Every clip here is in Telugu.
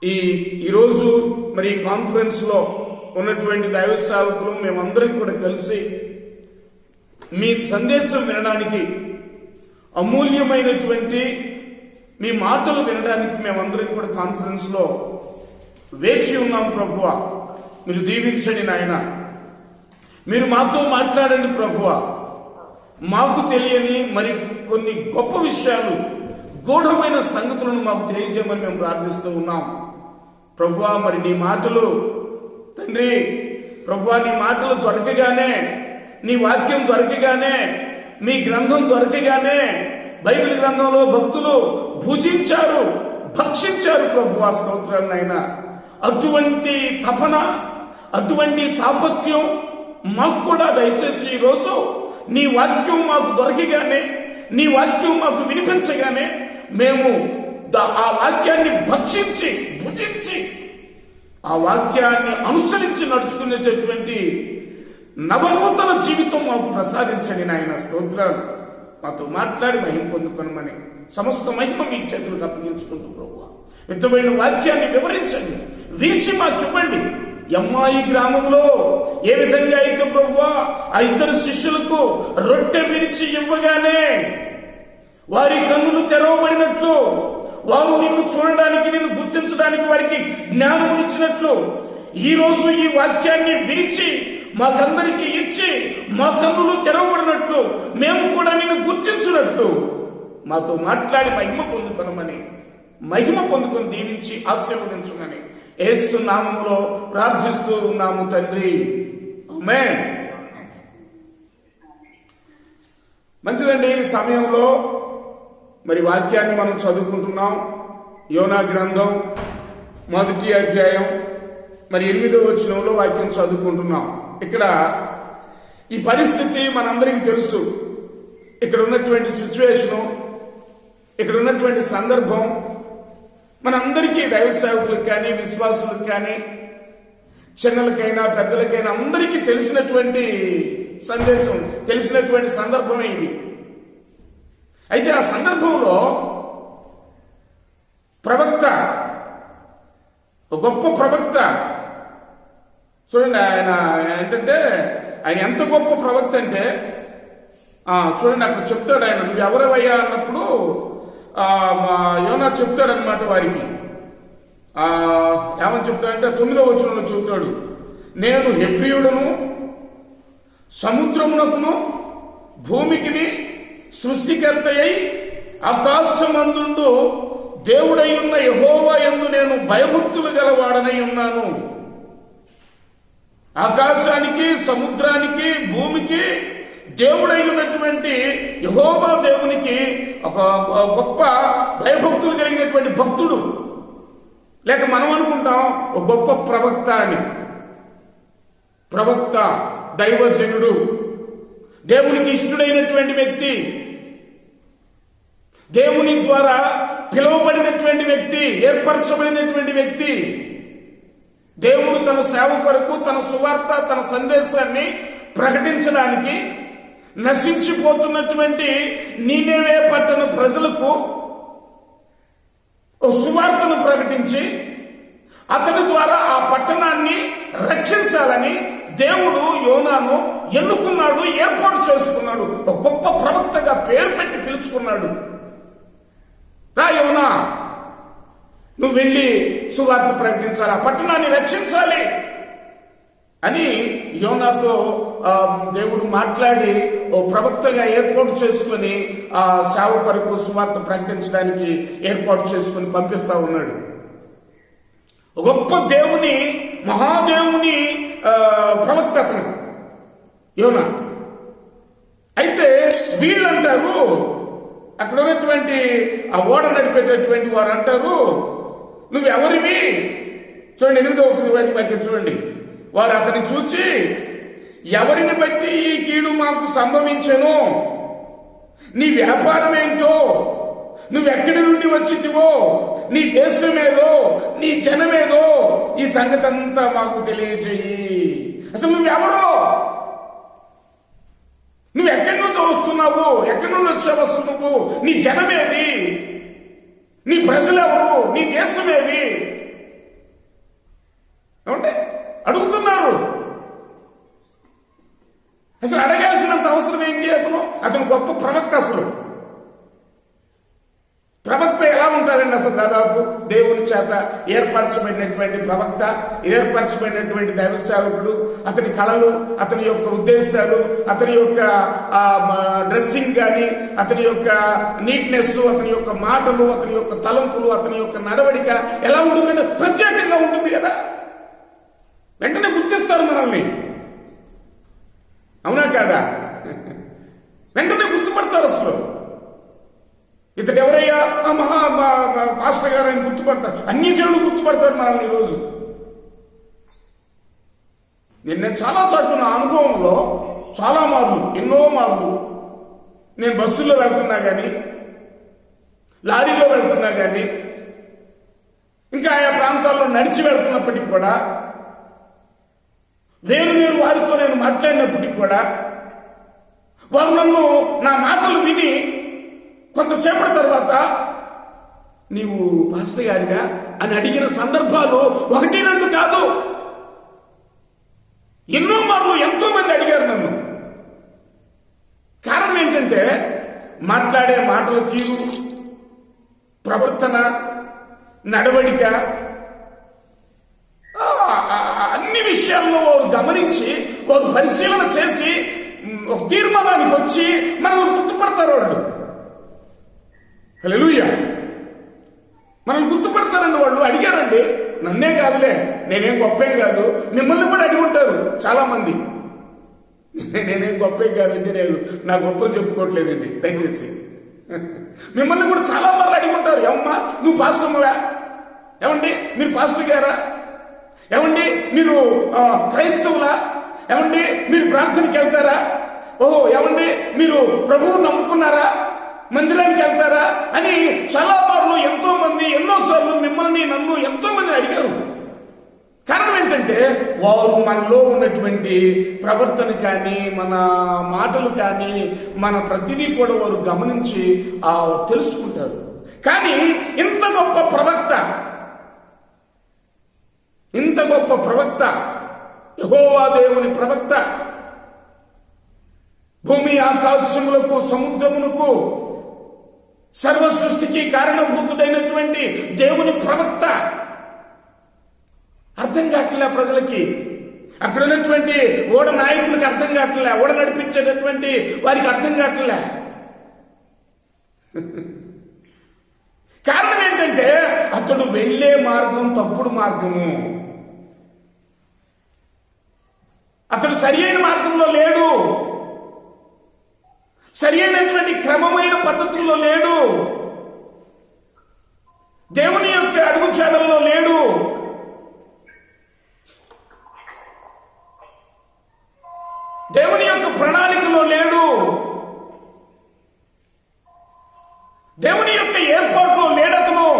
ఈరోజు మరి కాన్ఫరెన్స్ లో ఉన్నటువంటి దైవ సేవకులు మేమందరం కూడా కలిసి మీ సందేశం వినడానికి, అమూల్యమైనటువంటి మీ మాటలు వినడానికి మేమందరం కూడా కాన్ఫరెన్స్ లో వేచి ఉన్నాం. ప్రభువా, మీరు దీవించండి నాయన, మీరు మాతో మాట్లాడండి ప్రభువా. మాకు తెలియని మరి కొన్ని గొప్ప విషయాలు, గూఢమైన సంగతులను మాకు తెలియజేయమని మేము ప్రార్థిస్తూ ఉన్నాం. ప్రభువా, మరి నీ మాటలు తండ్రి, ప్రభువా, నీ మాటలు దొరకగానే, నీ వాక్యం దొరకగానే, మీ గ్రంథం దొరకగానే బైబిల్ గ్రంథంలో భక్తులు భుజించారు, భక్షించారు. ప్రభువా, స్తోత్రాలు నాయన. అటువంటి తపన, అటువంటి తాపత్యం మాకు కూడా దయచేసి ఈరోజు నీ వాక్యం మాకు దొరకగానే, నీ వాక్యం మాకు వినిపించగానే మేము ఆ వాక్యాన్ని భక్షించి, భుజించి, ఆ వాక్యాన్ని అనుసరించి నడుచుకునేటటువంటి నవనూతన జీవితం మాకు ప్రసాదించండి నాయన. స్తోత్రాలు. మాతో మాట్లాడి మహిమ పొందుకొనమని సమస్త మహిమ మీ చేతులకు అప్పగించుకుంటూ ప్రభువా, యుద్ధమైన వాక్యాన్ని వివరించండి, విరిచి మాకు ఇవ్వండి. ఎమ్మాయి గ్రామంలో ఏ విధంగా అయితే ప్రభువా ఆ ఇద్దరు శిష్యులకు రొట్టె విరిచి ఇవ్వగానే వారి కన్నులు తెరవబడినట్లు, వారు నిన్ను చూడడానికి, నిన్ను గుర్తించడానికి వారికి జ్ఞానమునిచ్చినట్లు, ఈ రోజు ఈ వాక్యాన్ని విరిచి మాకందరికీ ఇచ్చి మా కన్నులు తెరవబడినట్లు, మేము కూడా నిన్ను గుర్తించినట్లు మాతో మాట్లాడి మహిమ పొందుకొనమని, మహిమ పొందుకొని దీవించి ఆశీర్వదించుమని యేసు నామములో ప్రార్థిస్తూ ఉన్నాము తండ్రి. ఆమేన్. మంచిదండి. ఈ సమయంలో మరి వాక్యాన్ని మనం చదువుకుంటున్నాం. యోనా గ్రంథం 1వ అధ్యాయం మరి 8వ వచనంలో వాక్యం చదువుకుంటున్నాం. ఇక్కడ ఈ పరిస్థితి మనందరికీ తెలుసు. ఇక్కడ ఉన్నటువంటి సిచ్యువేషను, ఇక్కడ ఉన్నటువంటి సందర్భం మనందరికీ, దైవ సేవకులకు కానీ, విశ్వాసులకు కానీ, చిన్నలకైనా పెద్దలకైనా అందరికీ తెలిసినటువంటి సందేశం, తెలిసినటువంటి సందర్భమే ఇది. అయితే ఆ సందర్భంలో ప్రవక్త, గొప్ప ప్రవక్త, చూడండి, ఆయన ఏంటంటే ఆయన ఎంత గొప్ప ప్రవక్త అంటే చూడండి, అక్కడ చెప్తాడు ఆయన, నువ్వు ఎవరవయ్యా అన్నప్పుడు యోనా చెప్తాడనమాట వారికి. ఏమని చెప్తాడంటే 9వ వచనంలో చెబుతాడు, నేను హెబ్రీయుడను, సముద్రమునకును భూమికిని సృష్టికర్త అయి ఆకాశమందుండు దేవుడై ఉన్న యెహోవా యందు నేను భయభక్తులు గలవాడనై ఉన్నాను. ఆకాశానికి, సముద్రానికి, భూమికి దేవుడై ఉన్నటువంటి యెహోవా దేవునికి ఒక గొప్ప భయభక్తులు కలిగినటువంటి భక్తుడు, లేక మనం అనుకుంటాం ఒక గొప్ప ప్రవక్త అని. ప్రవక్త, దైవజనుడు, దేవునికి ఇష్టడైనటువంటి వ్యక్తి, దేవుని ద్వారా పిలువబడినటువంటి వ్యక్తి, ఏర్పరచబడినటువంటి వ్యక్తి. దేవుడు తన సేవ కొరకు, తన సువార్త, తన సందేశాన్ని ప్రకటించడానికి నశించిపోతున్నటువంటి నీనెవే పట్టణ ప్రజలకు ఓ సువార్తను ప్రకటించి అతని ద్వారా ఆ పట్టణాన్ని రక్షించాలని దేవుడు యోనాను ఎన్నుకున్నాడు, ఏర్పాటు చేసుకున్నాడు. ఒక గొప్ప ప్రవక్తగా పేరు పెట్టి పిలుచుకున్నాడు. రా యోనా, నువ్వు వెళ్ళి సువార్త ప్రకటించాలి, ఆ పట్టణాన్ని రక్షించాలి అని యోనాతో దేవుడు మాట్లాడి ఓ ప్రవక్తగా ఏర్పాటు చేసుకుని ఆ సేవ కొరకు సువార్త ప్రకటించడానికి ఏర్పాటు చేసుకుని పంపిస్తా ఉన్నాడు. గొప్ప దేవుని, మహాదేవుని ప్రవక్త అతను యోనా. అయితే వీళ్ళంటారు, అక్కడ ఉన్నటువంటి ఆ ఓడ నడిపేటటువంటి వారు అంటారు, నువ్వెవరివి? చూడండి, 8వ వాక్యం చూడండి. వారు అతన్ని చూచి, ఎవరిని బట్టి ఈ కీడు మాకు సంభవించెను? నీ వ్యాపారం ఏంటో, నువ్వెక్కడి నుండి వచ్చితివో, నీ దేశమేదో, నీ జనమేదో, ఈ సంగతి అంతా మాకు తెలియజేయి. అసలు నువ్వెవరో, నువ్వెక్కడి నుండి వస్తున్నావు, ఎక్కడి నుండి వచ్చావు అసలు నువ్వు, నీ జనమేది, నీ ప్రజలెవరు, నీ దేశమేది, ఏమంటే అడుగుతున్నారు. అసలు అడగాల్సినంత అవసరం ఏంటి? అతను గొప్ప ప్రవక్త. అసలు ప్రవక్త ఎలా ఉంటారండి? అసలు దాదాపు దేవుని చేత ఏర్పరచబడినటువంటి ప్రవక్త, ఏర్పరచబడినటువంటి దైవ సేవకుడు, అతని కళలు, అతని యొక్క ఉద్దేశాలు, అతని యొక్క డ్రెస్సింగ్ కానీ, అతని యొక్క నీట్నెస్, అతని యొక్క మాటలు, అతని యొక్క తలంపులు, అతని యొక్క నడవడిక ఎలా ఉంటుందంటే ప్రత్యేకంగా ఉంటుంది కదా. వెంటనే గుర్తిస్తారు మనల్ని, అవునా కాదా? వెంటనే గుర్తుపడతారు. అసలు ఇతడు ఎవరయ్యా? పాస్టర్ గారు అని గుర్తుపడతారు. అన్ని జనులు గుర్తుపడతారు మనల్ని. ఈరోజు నేను చాలా సార్లు నా అనుభవంలో చాలా మార్లు, ఎన్నో మార్లు నేను బస్సుల్లో వెళ్తున్నా కానీ, లారీలో వెళ్తున్నా కానీ, ఇంకా ఆయా ప్రాంతాల్లో నడిచి వెళ్తున్నప్పటికీ కూడా, వేరు వారితో నేను మాట్లాడినప్పటికీ కూడా వారు నన్ను, నా మాటలు విని కొంతసేపటి తర్వాత నీవు పాస్టర్ గారిగా అని అడిగిన సందర్భాలు 1-2 కాదు, ఎన్నో మార్లు ఎంతో మంది అడిగారు నన్ను. కారణం ఏంటంటే మాట్లాడే మాటల తీరు, ప్రవర్తన, నడవడిక, అన్ని విషయాల్లో వారు గమనించి, వారు పరిశీలన చేసి ఒక తీర్మానానికి వచ్చి మనల్ని గుర్తుపడతారు. వాళ్ళు హల్లెలూయా, మనల్ని గుర్తుపడతారండి. వాళ్ళు అడిగారండి, నన్నే కాదులే, నేనేం గొప్పేం కాదు, మిమ్మల్ని కూడా అడిగి ఉంటారు చాలా మంది. నేనేం గొప్పేం కాదండి, నేను నా గొప్పలు చెప్పుకోవట్లేదండి దయచేసి. మిమ్మల్ని కూడా చాలా మంది అడిగి ఉంటారు, ఏమమ్మా నువ్వు పాస్టర్వా? ఏమండి మీరు పాస్టర్ గారా? ఏమండి మీరు క్రైస్తవులా? ఏమండి మీరు ప్రార్థనకి వెళ్తారా? ఓహో ఏమండి మీరు ప్రభువుని నమ్ముకున్నారా? మందిరానికి వెళ్తారా? అని చాలా మార్లు ఎంతో మంది, ఎన్నోసార్లు మిమ్మల్ని, నన్ను ఎంతో మంది అడిగారు. కారణం ఏంటంటే వారు మనలో ఉన్నటువంటి ప్రవర్తన కానీ, మన మాటలు కానీ, మన ప్రతిదీ కూడా వారు గమనించి తెలుసుకుంటారు. కానీ ఇంత గొప్ప ప్రవక్త, ఇంత గొప్ప ప్రవక్త, యెహోవా దేవుని ప్రవక్త, భూమి ఆకాశములకు సముద్రములకు సర్వ సృష్టికి కారణభూతుడైనటువంటి దేవుని ప్రవక్త అర్థం కావట్లే ప్రజలకి. అక్కడ ఉన్నటువంటి ఓడ నాయకులకు అర్థం కావట్లే, ఓడ నడిపించేటటువంటి వారికి అర్థం కావట్లే. కారణం ఏంటంటే అతడు వెళ్లే మార్గం తప్పుడు మార్గము. అతడు సరి అయిన మార్గంలో లేడు, సరి అయినటువంటి క్రమమైన పద్ధతుల్లో లేడు, దేవుని యొక్క అడుగుచాడల్లో లేడు. దేవుని యొక్క ప్రణాళికలో లేడు, దేవుని యొక్క ఏర్పాటులో లేడతను.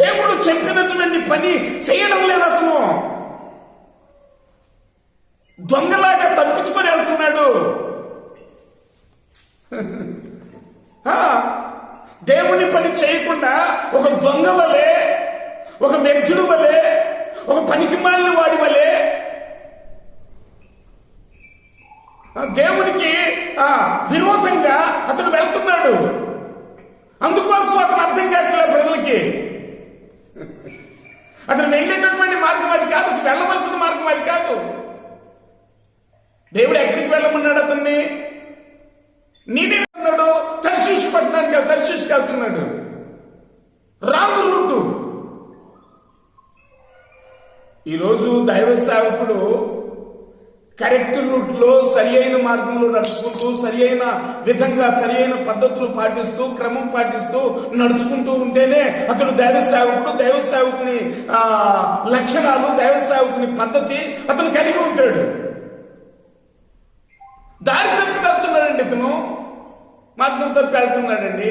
దేవుడు చెప్పినటువంటి పని చేయడం లేదు అతను. దొంగలాగా తప్పించుకొని వెళ్తున్నాడు. దేవుని పని చేయకుండా ఒక దొంగ వలె, ఒక వ్యక్తుడు వలె, ఒక పనికిమాలిన వాడి వలె దేవునికి విరోధంగా అతను వెళ్తున్నాడు. అందుకోసం అతను అర్థం కావట్లేదు ప్రజలకి. అతను వెళ్ళేటటువంటి మార్గం అది కాదు, అసలు వెళ్ళవలసిన మార్గం అది కాదు. దేవుడు ఎక్కడికి వెళ్ళమన్నాడు అతన్ని? నీనే వెళ్తున్నాడు, తర్షీషు పట్టణానికి, తర్షీషుకి వెళ్తున్నాడు. Wrong route. ఈరోజు దైవ సేవకుడు కరెక్ట్ రూట్ లో, సరి అయిన మార్గంలో నడుచుకుంటూ, సరి అయిన విధంగా, సరి అయిన పద్ధతులు పాటిస్తూ, క్రమం పాటిస్తూ నడుచుకుంటూ ఉంటేనే అతడు దైవ సేవకుడు. దైవ సేవకుని లక్షణాలు, దైవ సేవకుని పద్ధతి అతను కలిగి ఉంటాడు. దారి తప్పి వెళ్తున్నాడండి ఇతను, మార్గం తప్పి వెళ్తున్నాడండి.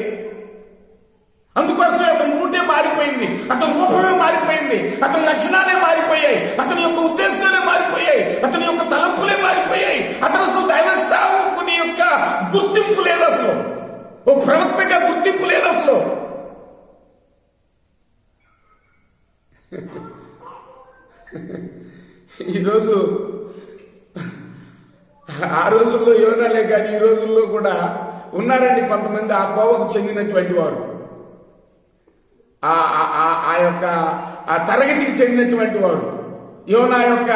అందుకోసమే అతని రూటే మారిపోయింది, అతని రూపమే మారిపోయింది, అతని లక్షణాలే మారిపోయాయి, అతని యొక్క ఉద్దేశాలే మారిపోయాయి, అతని యొక్క తలంపులే మారిపోయాయి. అతను అసలు దైవ సేవకుని యొక్క గుర్తింపు లేదు, అసలు ఓ ప్రవక్తగా గుర్తింపు లేదు అసలు. ఈరోజు ఆ రోజుల్లో యోనాలే కానీ ఈ రోజుల్లో కూడా ఉన్నారండి కొంతమంది ఆ కోవకు చెందినటువంటి వారు, ఆ యొక్క ఆ తరగతికి చెందినటువంటి వారు. యోనా యొక్క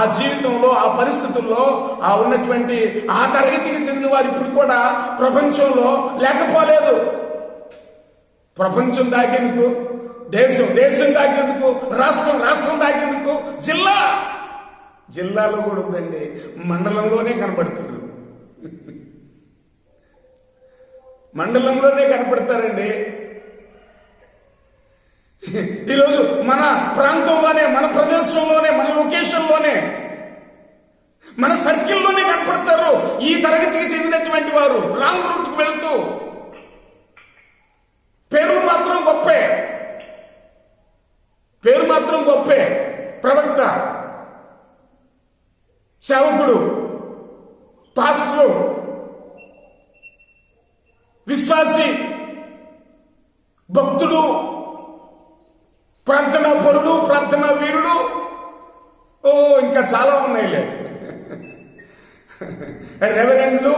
ఆ జీవితంలో ఆ పరిస్థితుల్లో ఆ ఉన్నటువంటి ఆ తరగతికి చెందిన వారు ఇప్పుడు కూడా ప్రపంచంలో లేకపోలేదు. ప్రపంచం దాకేందుకు, దేశం దాకేందుకు, రాష్ట్రం దాకేందుకు, జిల్లాలో కూడా ఉందండి, మండలంలోనే కనపడుతుంది. మండలంలోనే కనపడతారండి. ఈరోజు మన ప్రాంతంలోనే, మన ప్రదేశంలోనే, మన లొకేషన్లోనే, మన సర్కిల్లోనే కనపడతారు ఈ తరగతికి చెందినటువంటి వారు. లాంగ్ రూట్కి వెళుతూ పేరు మాత్రం గొప్పే. ప్రవక్త, సేవకుడు, పాస్టరు, విశ్వాసి, భక్తుడు, ప్రార్థనా పరుడు, ప్రార్థనా వీరుడు, ఇంకా చాలా ఉన్నాయిలే. రెవరెండ్లు,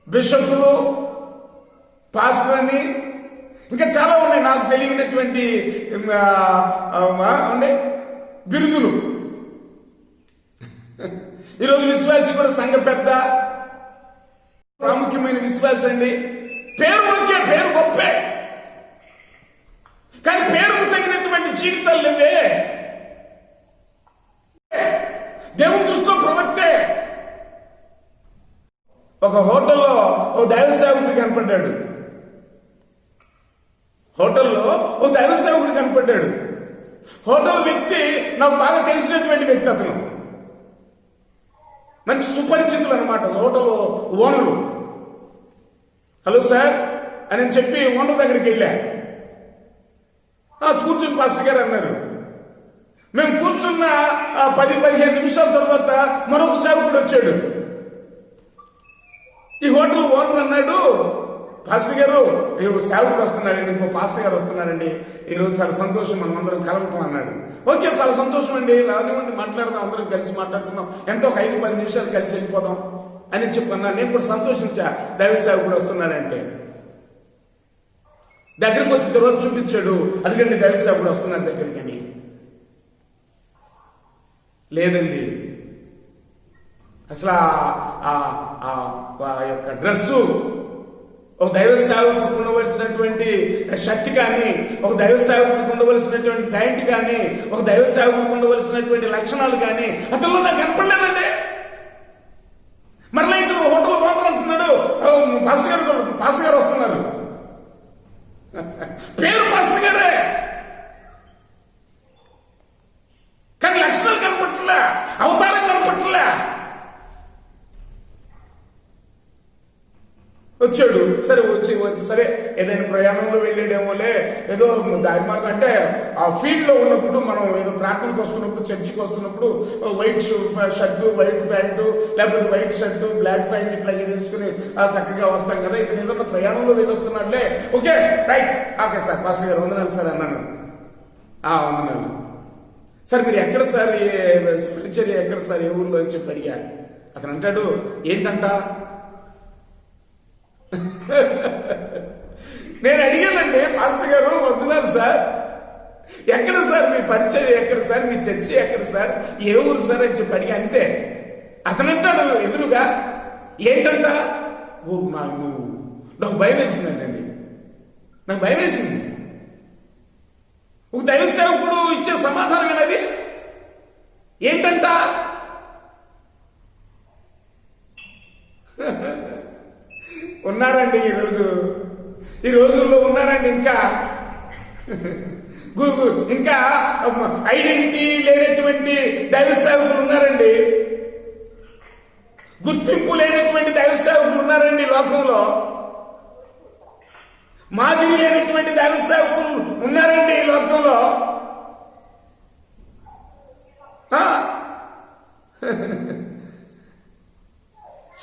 బిషపులు, పాస్టర్ అని ఇంకా చాలా ఉన్నాయి నాకు తెలియనటువంటి బిరుదులు. ఈరోజు విశ్వాసి కూడా సంఘ పెద్ద, ప్రాముఖ్యమైన విశ్వాసి అండి. పేరు ఓకే, పేరు గొప్పే, కానీ పేరుకు తగినటువంటి జీవితాలు లేవే. దేవుని దృష్టిలో ప్రవక్తే. ఒక హోటల్లో ఓ దైవ సేవకుడు కనపడ్డాడు. హోటల్ వ్యక్తి నాకు బాగా తెలిసినటువంటి వ్యక్తి. అతను మంచి సుపరిచితులు అనమాట, హోటల్ ఓనరు. హలో సార్ అని చెప్పి ఓనర్ దగ్గరికి వెళ్ళా. కూర్చుని పాస్టర్ గారు అన్నారు. మేము కూర్చున్న 10-15 నిమిషాల తర్వాత మరొక సేవకుడు వచ్చాడు. ఈ హోటల్ ఓనర్ అన్నాడు, పాస్టర్ గారు సేవకుడు వస్తున్నాడండి, ఇంకో పాస్టర్ గారు వస్తున్నారండి, ఈరోజు చాలా సంతోషం, మనం అందరం కలవటం అన్నాడు. ఓకే, చాలా సంతోషం అండి, రానివ్వండి, మాట్లాడదాం, అందరం కలిసి మాట్లాడుకుందాం, ఎంతో 5-10 నిమిషాలు కలిసి వెళ్ళిపోదాం అని చెప్పన్నాను. నేను కూడా సంతోషించా, దైవ సేవకుడు వస్తున్నాడంటే. దగ్గరికి వచ్చి తర్వాత చూపించాడు, అందుకండి దైవ సేవకుడు వస్తున్నాడు దగ్గరికి అని. లేదండి, అసలు ఆ యొక్క డ్రెస్సు, ఒక దైవ సేవకుడికి ఉండవలసినటువంటి షర్ట్ కానీ, ఒక దైవ సేవకుడికి ఉండవలసినటువంటి ప్యాంట్ కానీ, ఒక దైవ సేవకుడికి ఉండవలసినటువంటి లక్షణాలు కానీ అతను నాకు కనపడలేదండి. మరలా ఇంట్లో హోటల్ ఓనర్ అంటున్నాడు, పాస్టర్ గారు వస్తున్నారు. పేరు పాస్టర్ గారే, కానీ లక్షణాలు కనపట్లే, అవతారం కనపట్లే. వచ్చాడు, సరే వచ్చి సరే ఏదైనా ప్రయాణంలో వెళ్ళాడేమోలే, ఏదో దాని మాట అంటే ఆ ఫీల్డ్ లో ఉన్నప్పుడు మనం ఏదో ప్రార్థనకు వస్తున్నప్పుడు, చర్చికి వస్తున్నప్పుడు వైట్ షర్టు, వైట్ ప్యాంటు, లేకపోతే వైట్ షర్టు, బ్లాక్ ప్యాంట్ ఇట్లా తీసుకుని చక్కగా వస్తాం కదా. ఇతను ఏదైనా ప్రయాణంలో వెళ్ళి వస్తున్నాడులే, okay right, okay sir, pastor గారు వందనాలు సార్ అన్నాను. వందనాలు సార్, మీరు ఎక్కడ సార్, పరిచర్య ఎక్కడ సార్, ఏ ఊర్లో అని చెప్పి అడిగా. అతను అంటాడు, ఏంటంట. నేను అడిగానండి, పాస్టర్ గారు వందనాలు సార్, ఎక్కడ సార్ మీ పరిచయం, ఎక్కడ సార్ మీ చర్చి, ఎక్కడ సార్, ఏ ఊరు సార్ అని చెప్పి అడిగా. అంతే. అతనంటాడు ఎదురుగా, ఏంటంట. నాకు భయం వేసిందండి, నాకు భయం వేసింది. ఒక దైవ సేవకుడు ఇచ్చే సమాధానం ఏనది, ఏంటంట. ఉన్నారండి ఈ రోజుల్లో ఉన్నారండి, ఇంకా ఐడెంటిటీ లేనటువంటి దైవ సేవకులు ఉన్నారండి, గుర్తింపు లేనటువంటి దైవ సేవకులు ఉన్నారండి లోకంలో, మాదిరి లేనటువంటి దైవ సేవకులు ఉన్నారండి ఈ లోకంలో.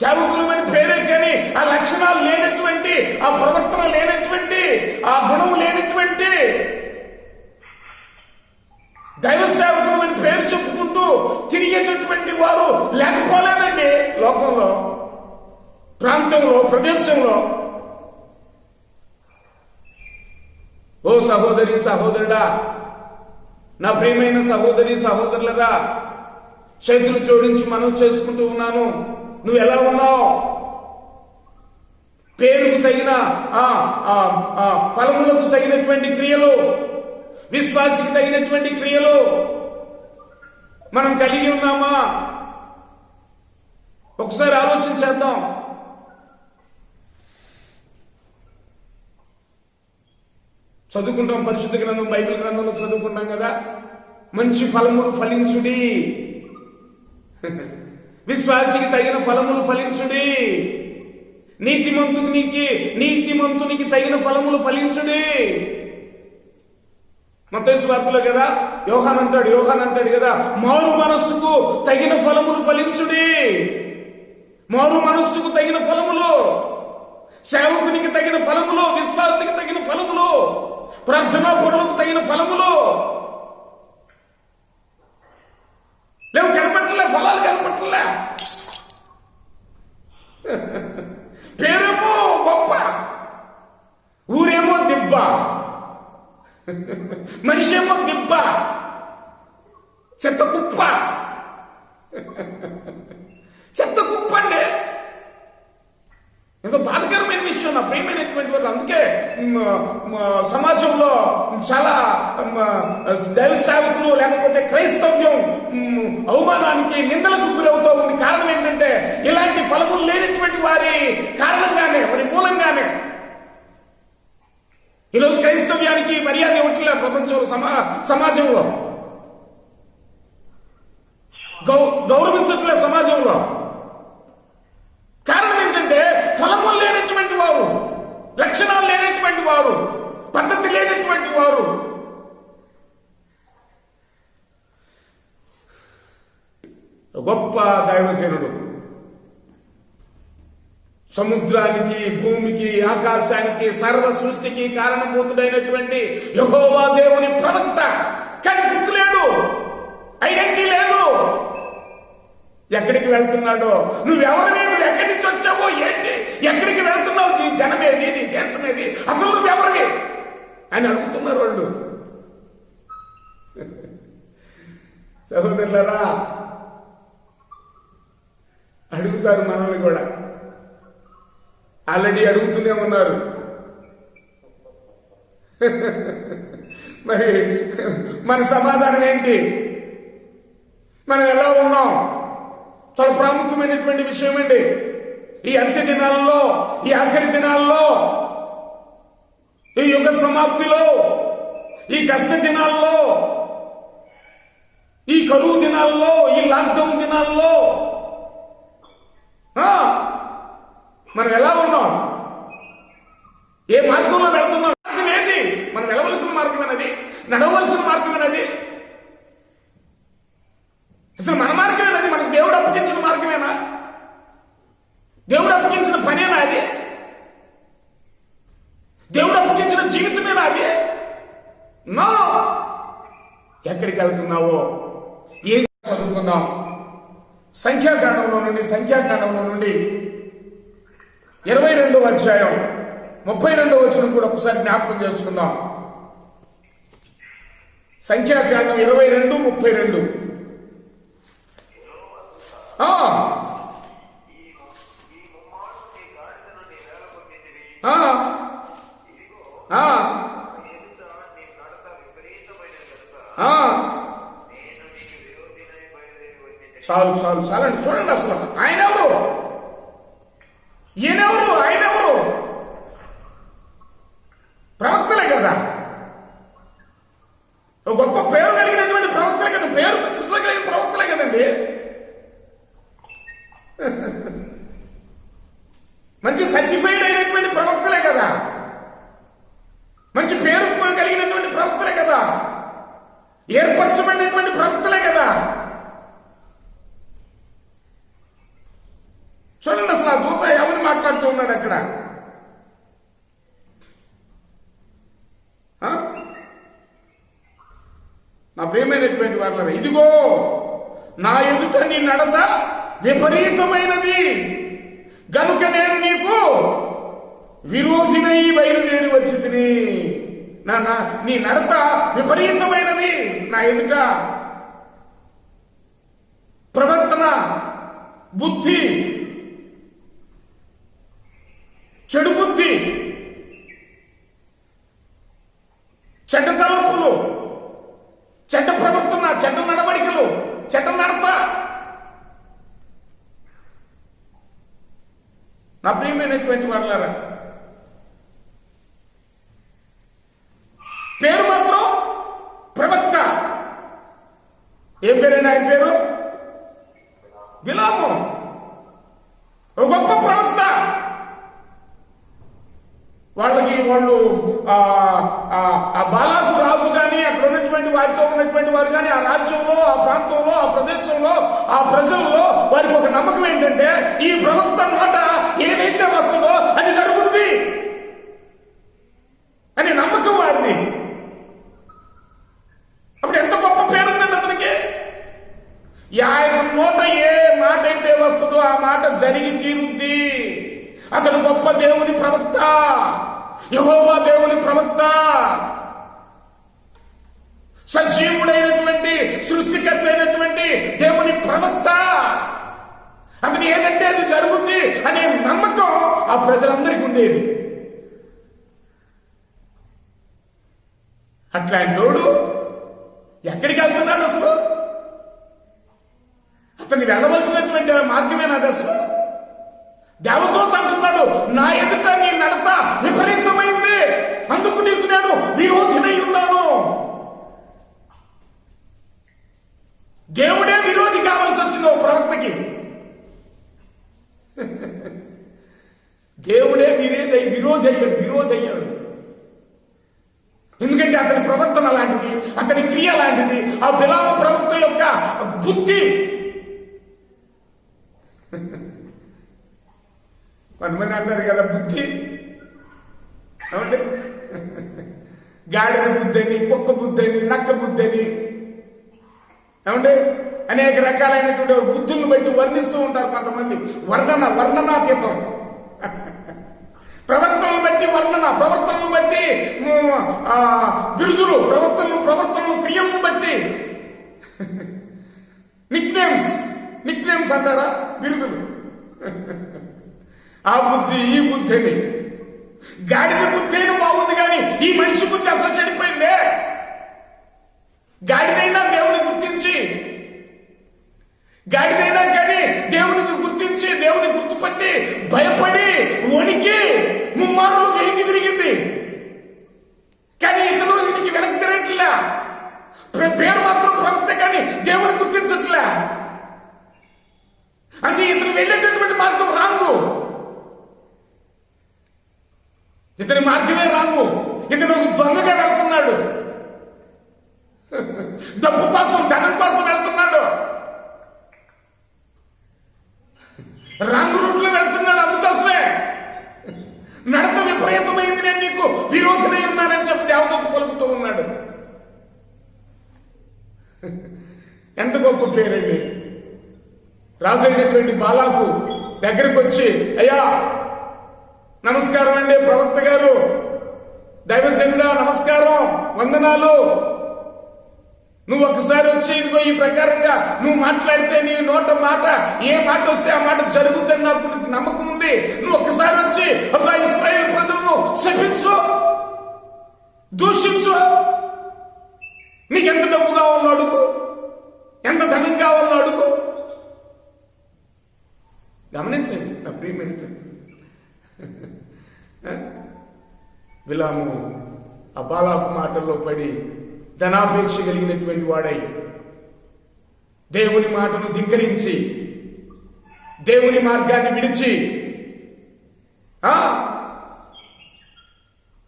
సేవకులు అని పేరే కానీ ఆ లక్షణాలు లేనటువంటి, ఆ ప్రవర్తన లేనటువంటి, ఆ గుణం లేనటువంటి దైవ సేవకులు ఓ సహోదరి సహోదరుడా, నా ప్రియమైన సహోదరి సహోదరులరా, చేతులు జోడించి మనం చేసుకుంటూ ఉన్నాను. నువ్వు ఎలా ఉన్నావు? పేరుకు తగిన ఫలములకు తగినటువంటి క్రియలు, విశ్వాసికి తగినటువంటి క్రియలు మనం కలిగి ఉన్నామా? ఒకసారి ఆలోచన చేద్దాం. చదువుకుంటాం, పరిశుద్ధ గ్రంథం బైబిల్ గ్రంథంలో చదువుకుంటాం కదా, మంచి ఫలములు ఫలించుడి, విశ్వాసికి తగిన ఫలములు ఫలించుడి, నీతిమంతునికి తగిన ఫలములు ఫలించుడి. మత్తయి సువార్తలో కదా యోహాన్ అంటాడు కదా, మారు మనస్సుకు తగిన ఫలములు ఫలించుడి. మారు మనస్సుకు తగిన ఫలములు, సేవకునికి తగిన ఫలములు, విశ్వాసికి తగిన ఫలములు, ప్రార్థనా పరులకు తగిన ఫలములు. లేవు, కనపట్టలే, ఫలాలు కనపట్టలే. పేరేమో గొప్ప, ఊరేమో దిబ్బ, మనిషి ఏమో దిబ్బ, చెత్త కుప్ప. చెత్త కుప్ప అండి. ఎంతో బాధకరమైన విషయం నా ప్రియమైనటువంటి వారు. అందుకే సమాజంలో చాలా దైవ సేవకులు లేకపోతే క్రైస్తవ్యం అవమానానికి, నిందలకు గురవుతూ ఉంది. కారణం ఏంటంటే ఇలాంటి ఫలములు లేనటువంటి వారి కారణంగానే, వారి మూలంగానే ఈరోజు క్రైస్తవ్యానికి మర్యాద ఇవ్వట్లే ప్రపంచంలో, సమాజంలో గౌరవించట్లే సమాజంలో. కారణం ఏంటంటే ఫలములు లేనటువంటి వారు, లక్షణాలు లేనటువంటి వారు, పద్ధతి లేనటువంటి వారు. గొప్ప దైవజనుడు, సముద్రానికి, భూమికి, ఆకాశానికి, సర్వ సృష్టికి కారణభూతుడైనటువంటి యెహోవా దేవుని ప్రవక్త. కానీ గుర్తులేడు, ఐడెంటిటీ లేదు. ఎక్కడికి వెళ్తున్నాడో, నువ్వెవరిని, నువ్వు ఎక్కడి నుంచి వచ్చావో, ఏంటి, ఎక్కడికి వెళ్తున్నావు, నీ జనమేది, నీ దేశమేది, అసలు నువ్వెవరివి అని అడుగుతున్నారు వాళ్ళు. సహోదరులరా, అడుగుతారు మనల్ని కూడా, ఆల్రెడీ అడుగుతూనే ఉన్నారు. మరి మన సమాధానం ఏంటి? మనం ఎలా ఉన్నాం? చాలా ప్రాముఖ్యమైనటువంటి విషయం అండి. ఈ అంత్య దినాలలో, ఈ ఆఖరి దినాల్లో, ఈ యుగ సమాప్తిలో, ఈ కష్ట దినాల్లో, ఈ కరువు దినాల్లో, ఈ లాక్డౌన్ దినాల్లో మనం ఎలా ఉన్నాం? ఏ మార్గంలో వెళ్తున్నాం? మార్గం ఏది? మనం వెళ్ళవలసిన మార్గమేనది, నడవలసిన మార్గమేనది, అసలు మన మార్గమేనది, మనకు దేవుడు అప్పగించిన మార్గమేనా? దేవుడు అప్పగించిన పనేనా అది? దేవుడు అప్పగించిన జీవితమేనా అది? నో. ఎక్కడికి వెళ్తున్నావో, ఏం చదువుకుందాం? సంఖ్యాకాండంలో నుండి 22వ అధ్యాయం 32వ వచనం కూడా ఒకసారి జ్ఞాపకం చేసుకుందాం. సంఖ్యాకాండం 22:32. చాలండి. చూడండి, అసలు ఆయన ఎవరు, ఈయనెవరు, ఆయనెవరు? ప్రవక్తలే కదా, గొప్ప పేరు కలిగినటువంటి ప్రవక్తలే కదా, పేరు ప్రతిష్టలు కలిగిన ప్రవక్తలే కదండి. మంచి సర్టిఫైడ్ అయినటువంటి ప్రవక్తలే కదా, మంచి పేరు కలిగినటువంటి ప్రవక్తలే కదా, ఏర్పరచబడినటువంటి ప్రవక్తలే కదా. చూడండి, అసలు ఆ దూత ఎవరిని మాట్లాడుతూ ఉన్నాడు అక్కడ? నా ప్రియమైనటువంటి వాళ్ళ, ఇదిగో నా ఎదుట నీ నడత విపరీతమైనది, గనుక నేను నీకు విరోధినై బయలుదేరి వచ్చి తిని. నీ నడత విపరీతమైనది, నా ఎదుట ప్రవర్తన, బుద్ధి, చెడు బుద్ధి, చెడ్డ తలంపులు, చెడ్డ ప్రవర్తన, చెడ్డ నడవడికలు, చెడ్డ నడత. నా ప్రియమైనటువంటి వాళ్ళారా, పేరు మాత్రం ప్రవక్త. ఏం పేరైనా ఆయన పేరు? బిలాము. ఒక గొప్ప ప్రవక్త. వాళ్ళు ఆ బాలాకు రాజు కానీ, అక్కడ ఉన్నటువంటి వారితో ఉన్నటువంటి వారు కానీ, ఆ రాజ్యంలో, ఆ ప్రాంతంలో, ఆ ప్రదేశంలో, ఆ ప్రజల్లో వారికి ఒక నమ్మకం ఏంటంటే, ఈ ప్రవక్త మాట ఏదైతే వస్తుందో అది జరుగుతుంది అని నమ్మకం వారిది. అప్పుడు ఎంత గొప్ప పేరుందండి అతనికి. ఆయన నోట ఏ మాట అయితే వస్తుందో ఆ మాట జరిగి తీరుద్ది. అతను గొప్ప దేవుని ప్రవక్త, యెహోవా దేవుని ప్రవక్త, సజీవుడైనటువంటి సృష్టికర్త అయినటువంటి దేవుని ప్రవక్త. అతను ఏదంటే అది జరుగుద్ది అనే నమ్మకం ఆ ప్రజలందరికీ ఉండేది. అట్లాంటోడు ఎక్కడికి వెళ్తున్నాడు అసలు? అతన్ని వెళ్ళవలసినటువంటి మార్గమేనాది అసలు? దేవదూత అంటున్నాడు, నా ఎదుట నీ నడత విపరీతమైంది, అందుకు నీకు నేను విరోధినై ఉన్నాను. దేవుడే విరోధి కావాల్సి వచ్చింది ఓ ప్రవక్తకి. దేవుడే విరోధి అయ్యాడు. ఎందుకంటే అతని ప్రవర్తన లాంటిది, అతని క్రియ లాంటిది, ఆ బిలాము ప్రవక్త యొక్క బుద్ధి. కొంతమంది అంటారు కదా బుద్ధి, అవునండి, గాడిద బుద్ధి అని, కుక్క బుద్ధి అని, నక్క బుద్ధి అని, ఏమంటే అనేక రకాలైనటువంటి బుద్ధులను బట్టి వర్ణిస్తూ ఉంటారు కొంతమంది. వర్ణనాతీతం. ప్రవర్తనను బట్టి వర్ణన, ప్రవర్తనను బట్టి బిరుదులు, ప్రవర్తనలు క్రియలను బట్టి నిక్ నేమ్స్ అంటారా, బిరుదులు. ఆ బుద్ధి, ఈ బుద్ధి అని. గాడిద బుద్ధి అయినా బాగుంది కానీ ఈ మనిషి బుద్ధి అసలు చెడిపోయిందే. గాడిదైనా దేవుని గుర్తించి, గాడిదైనా కానీ దేవునికి గుర్తించి, దేవుని గుర్తుపట్టి భయపడి వణికి ముమ్మారులు వెనక్కి తిరిగింది. కానీ ఇతను దీనికి వెనక్కి తిరగట్లే. పేరు మాత్రం ప్రవక్త కానీ దేవుని గుర్తించట్లే. అంటే ఇతను వెళ్ళేటటువంటి మార్గం రాంగు, ఇతని మార్గమే రాంగు. ఇతను ఒక దొంగగా వెళ్తున్నాడు, డబ్బు కోసం, ధనం కోసం వెళ్తున్నాడు, రాంగు రూట్లో వెళ్తున్నాడు. అందుకోసమే నడత విపరీతమైంది, నేను నీకు విరోధనై ఉన్నానని చెప్పి దేవదూత పలుకుతూ ఉన్నాడు. ఎంత గొప్ప పేరండి. రాజైనటువంటి బాలాకు దగ్గరకు వచ్చి, అయ్యా నమస్కారం అండి ప్రవక్త గారు, దైవజనుడా నమస్కారం, వందనాలు. నువ్వు ఒక్కసారి వచ్చి ఇదిగో ఈ ప్రకారంగా నువ్వు మాట్లాడితే నీ నోట మాట, ఏ మాట వస్తే ఆ మాట జరుగుతుందని నాకు నమ్మకం ఉంది. నువ్వు ఒక్కసారి వచ్చి అబ్బా ఇశ్రాయేలు ప్రజలను శపించు, దూషించు, నీకెంత డబ్బు కావాలో అడుగు, ఎంత ధనం కావాలో అడుగు. గమనించండి నా ప్రియమైన బిలాము ఆ బాలాకు మాటల్లో పడి ధనాపేక్ష కలిగినటువంటి వాడై దేవుని మాటను ధిక్కరించి దేవుని మార్గాన్ని విడిచి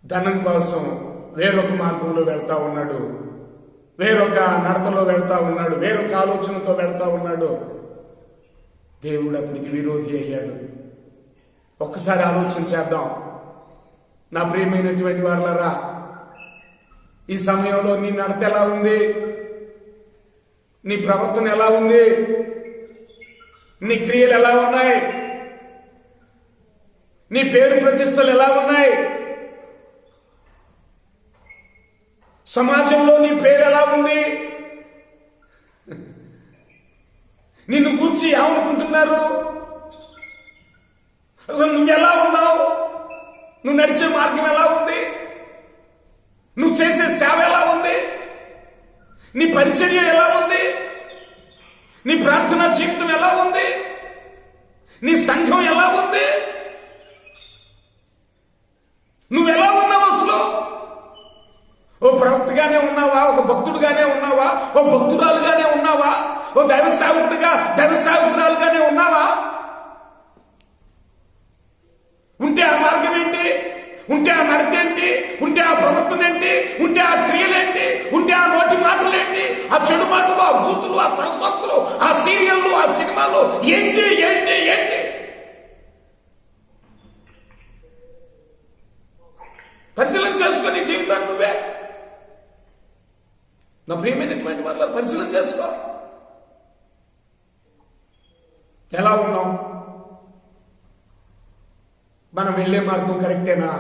ధనం కోసం వేరొక మార్గంలో వెళ్తా ఉన్నాడు, వేరొక నడతలో వెళ్తా ఉన్నాడు, వేరొక ఆలోచనతో వెళ్తా ఉన్నాడు. దేవుడు అతనికి విరోధి అయ్యాడు. ఒక్కసారి ఆలోచన చేద్దాం నా ప్రియమైనటువంటి వారలారా. ఈ సమయంలో నీ నడత ఎలా ఉంది? నీ ప్రవర్తన ఎలా ఉంది? నీ క్రియలు ఎలా ఉన్నాయి? నీ పేరు ప్రతిష్టలు ఎలా ఉన్నాయి? సమాజంలో నీ పేరు ఎలా ఉంది? నిన్ను గూర్చి ఏమనుకుంటున్నారు? అసలు నువ్వెలా ఉన్నావు? నువ్వు నడిచే మార్గం ఎలా ఉంది? నువ్వు చేసే సేవ ఎలా ఉంది? నీ పరిచర్య ఎలా ఉంది? నీ ప్రార్థనా జీవితం ఎలా ఉంది? నీ సంఘం ఎలా ఉంది? నువ్వెలా ఉన్నావు అసలు? ఓ ప్రవక్తగానే ఉన్నావా? ఒక భక్తుడుగానే ఉన్నావా? ఓ భక్తురాలుగానే ఉన్నావా? ఓ దైవ సేవకురాలుగానే ఉన్నావా? ఉంటే ఆ మార్గం ఏంటి? ఉంటే ఆ నడత ఏంటి? ఉంటే ఆ ప్రవర్తన ఏంటి? ఉంటే ఆ క్రియలేంటి? ఉంటే ఆ నోటి మాటలేంటి? ఆ చెడు మాటలు, ఆ బూతులు, ఆ సరస్వత్తులు, ఆ సీరియళ్ళు, ఆ సినిమాలు ఏంటి ఏంటి ఏంటి? పరిశీలన చేసుకుని జీవితాన్ని నువ్వే నా ప్రియమైనటువంటి వాళ్ళ పరిశీలన చేసుకో. ఎలా ఉన్నాం? మనం వెళ్లే మార్గం కరెక్టేనా?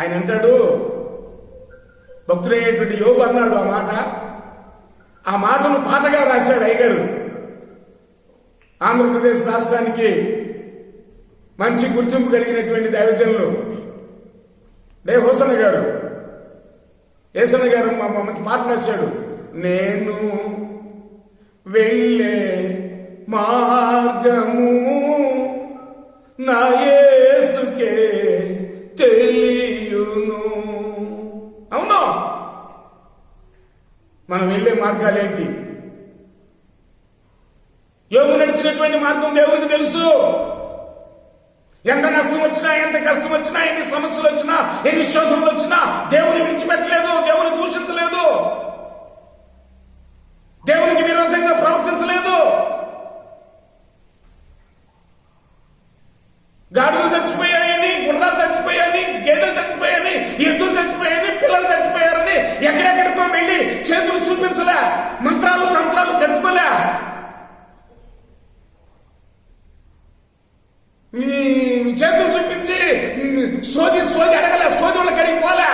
ఆయన అంటాడు, భక్తుడైనటువంటి యోబు అన్నాడు ఆ మాటను పాటగా రాశాడు అయ్యగారు. ఆంధ్రప్రదేశ్ రాష్ట్రానికి మంచి గుర్తింపు కలిగినటువంటి దైవజనులు హోసన్న గారు, ఏసన్న గారు మా మమ్మకి పాట రాశాడు. నేను వెళ్ళే మార్గము నా యేసుకే తెలియును. అవును, మనం వెళ్లే మార్గాలేంటి? యోబు నడిచినటువంటి మార్గం దేవునికి తెలుసు. ఎంత నష్టం వచ్చినా, ఎంత కష్టం వచ్చినా, ఎన్ని సమస్యలు వచ్చినా, ఎన్ని శోధనలు వచ్చినా దేవుని విడిచిపెట్టలేదు, దేవుని దూషించలేదు, దేవునికి విరోధంగా ప్రవర్తించలేదు. గాడులు చచ్చిపోయాయని, గుర్రాలు చచ్చిపోయాయని, గేదెలు చచ్చిపోయాయని, ఎద్దులు చచ్చిపోయాయని, పిల్లలు చచ్చిపోయారని ఎక్కడెక్కడికో వెళ్ళి చేతులు చూపించలే, మంత్రాలు తంత్రాలు కట్టుకోలే. చేతులు చూపించి సోది అడగలే, సోది వాళ్ళ కడిగి పోలే.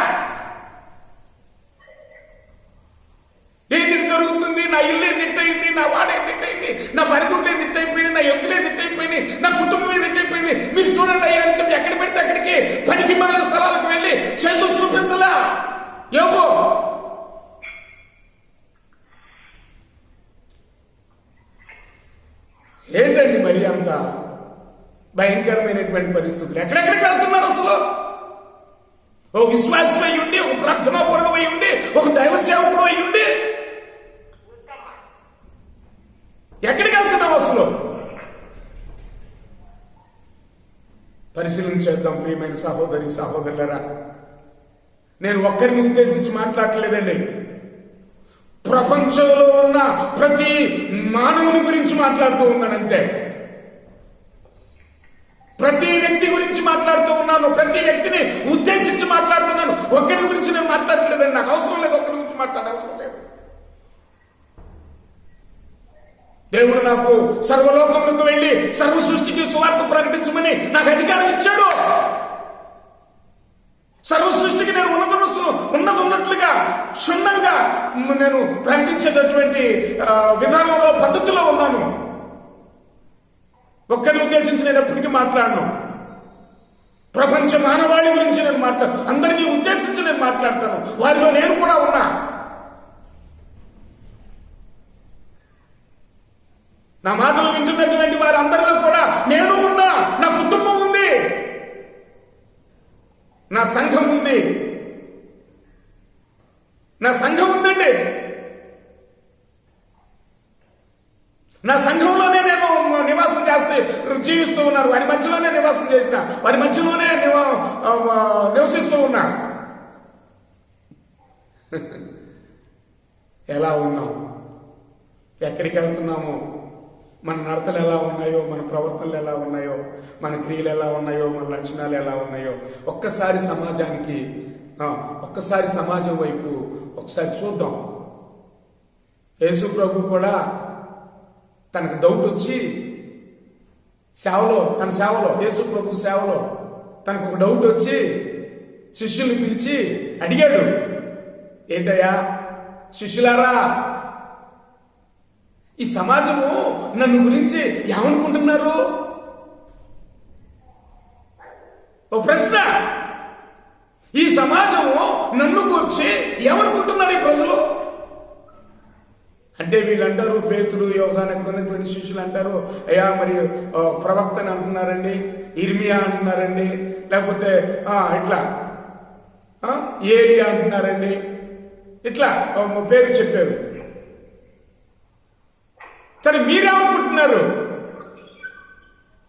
ఏది జరుగుతుంది? నా ఇల్లు దిట్టయింది, నా వాడే దిట్టయింది, నా పరిగుంటే దిట్టయిపోయింది, నా ఎత్తులే దిట్టయిపోయింది, నా కుటుంబమే దిట్టయిపోయింది, మీరు చూడండి అయ్యా అని చెప్పి ఎక్కడ పెడితే అక్కడికి పనికి మాలిన స్థలాలకు వెళ్ళి చేతులు చూపించలా యోబు. ఏంటండి మరి అంత భయంకరమైనటువంటి పరిస్థితులు? ఎక్కడెక్కడికి వెళ్తున్నారు అసలు? ఓ విశ్వాసమై ఉండి, ఒక ప్రార్థనాపరుడు అయి ఉండి, ఒక దైవ సేవకుడు అయి ఉండి ఎక్కడికి వెళ్తున్నావు అసలు? పరిశీలన చేద్దాం ప్రియమైన సహోదరి సహోదరులరా. నేను ఒక్కరిని ఉద్దేశించి మాట్లాడలేదండి. ప్రపంచంలో ఉన్న ప్రతి మానవుని గురించి మాట్లాడుతూ ఉన్నానంతే. ప్రతి వ్యక్తి గురించి మాట్లాడుతూ ఉన్నాను, ప్రతి వ్యక్తిని ఉద్దేశించి మాట్లాడుతున్నాను. ఒక్కరి గురించి నేను మాట్లాడలేదండి. నాకు అవసరం లేదు, ఒక్కరి గురించి మాట్లాడే అవసరం లేదు. దేవుడు నాకు సర్వలోకములకు వెళ్లి సర్వ సృష్టికి సువార్త ప్రకటించమని నాకు అధికారం ఇచ్చాడు. సర్వ సృష్టికి నేను ఉన్నది ఉన్నట్లుగా క్షుణ్ణంగా నేను ప్రకటించేటటువంటి విధానంలో, పద్ధతిలో ఉన్నాను. ఒక్కరిని ఉద్దేశించి నేను ఎప్పటికీ మాట్లాడను. ప్రపంచ మానవాళి గురించి నేను మాట్లాడను. అందరినీ ఉద్దేశించి నేను మాట్లాడతాను. వారిలో నేను కూడా ఉన్నా. నా మాటలు వింటున్నటువంటి వారందరిలో కూడా నేను ఉన్నా. నా కుటుంబం ఉంది, నా సంఘం ఉంది, నా సంఘం ఉందండి. నా సంఘంలోనే నేను నివాసం చేస్తే జీవిస్తూ ఉన్నారు. వారి మధ్యలోనే నివాసం చేసిన, వారి మధ్యలోనే నివసిస్తూ ఉన్నా. ఎలా ఉన్నాం? ఎక్కడికి వెళ్తున్నామో, మన నడతలు ఎలా ఉన్నాయో, మన ప్రవర్తనలు ఎలా ఉన్నాయో, మన క్రియలు ఎలా ఉన్నాయో, మన లక్షణాలు ఎలా ఉన్నాయో ఒక్కసారి సమాజం వైపు ఒకసారి చూద్దాం. యేసు ప్రభు కూడా తనకు డౌట్ వచ్చి తన సేవలో యేసు ప్రభు సేవలో తనకు ఒక డౌట్ వచ్చి శిష్యుల్ని పిలిచి అడిగాడు, ఏంటయ్యా శిష్యులారా, ఈ సమాజము నన్ను గురించి ఏమనుకుంటున్నారు? ఓ ప్రశ్న. ఈ సమాజము నన్ను గురించి ఏమనుకుంటున్నారు ఈ ప్రజలు అంటే వీళ్ళంటారు, పేతురు యోహాను కొన్నటువంటి శిష్యులు అంటారు, అయ్యా మరి ప్రవక్తని అంటున్నారండి, ఇర్మియా అంటున్నారండి, లేకపోతే ఇట్లా ఏలియా అంటున్నారండి, ఇట్లా పేరు చెప్పారు. కానీ మీరేమనుకుంటున్నారు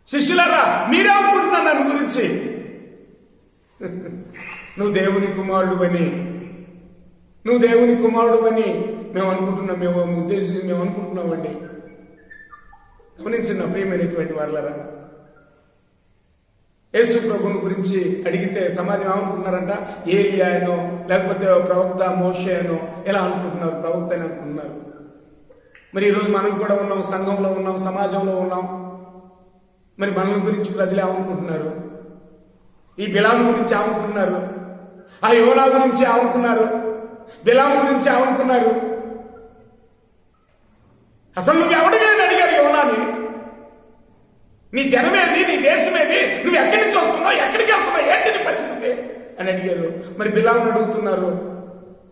శిష్యులారా? మీరేమనుకుంటున్నారు నన్ను గురించి? నువ్వు దేవుని కుమారుడు అని, నువ్వు దేవుని కుమారుడు అని మేము అనుకుంటున్నాం, మేము ఉద్దేశించి మేము అనుకుంటున్నామండి. గమనించిన ప్రియమైనటువంటి వాళ్ళరా, యేసు ప్రభుని గురించి అడిగితే సమాజం ఏమనుకుంటున్నారంట? ఏలియానో లేకపోతే ప్రవక్త మోషేనో ఎలా అనుకుంటున్నారు, ప్రవక్త అని అనుకుంటున్నారు. మరి ఈరోజు మనం కూడా ఉన్నాం, సంఘంలో ఉన్నాం, సమాజంలో ఉన్నాం. మరి మనల గురించి ప్రజలు ఏమనుకుంటున్నారు? ఈ బిలాము గురించి ఏమనుకుంటున్నారు? ఆ యోనా గురించి ఏమనుకున్నారు? బిలాము గురించి ఏమనుకున్నారు? అసలు నువ్వు ఎవడిగా అడిగారు యోనాని? నీ జనమేది, నీ దేశమేది, నువ్వు ఎక్కడి నుంచి వస్తున్నావు, ఎక్కడికి వెళ్తున్నావు, ఏంటి నీ పరిస్థితి అని అడిగారు. మరి బిలామును అడుగుతున్నారు,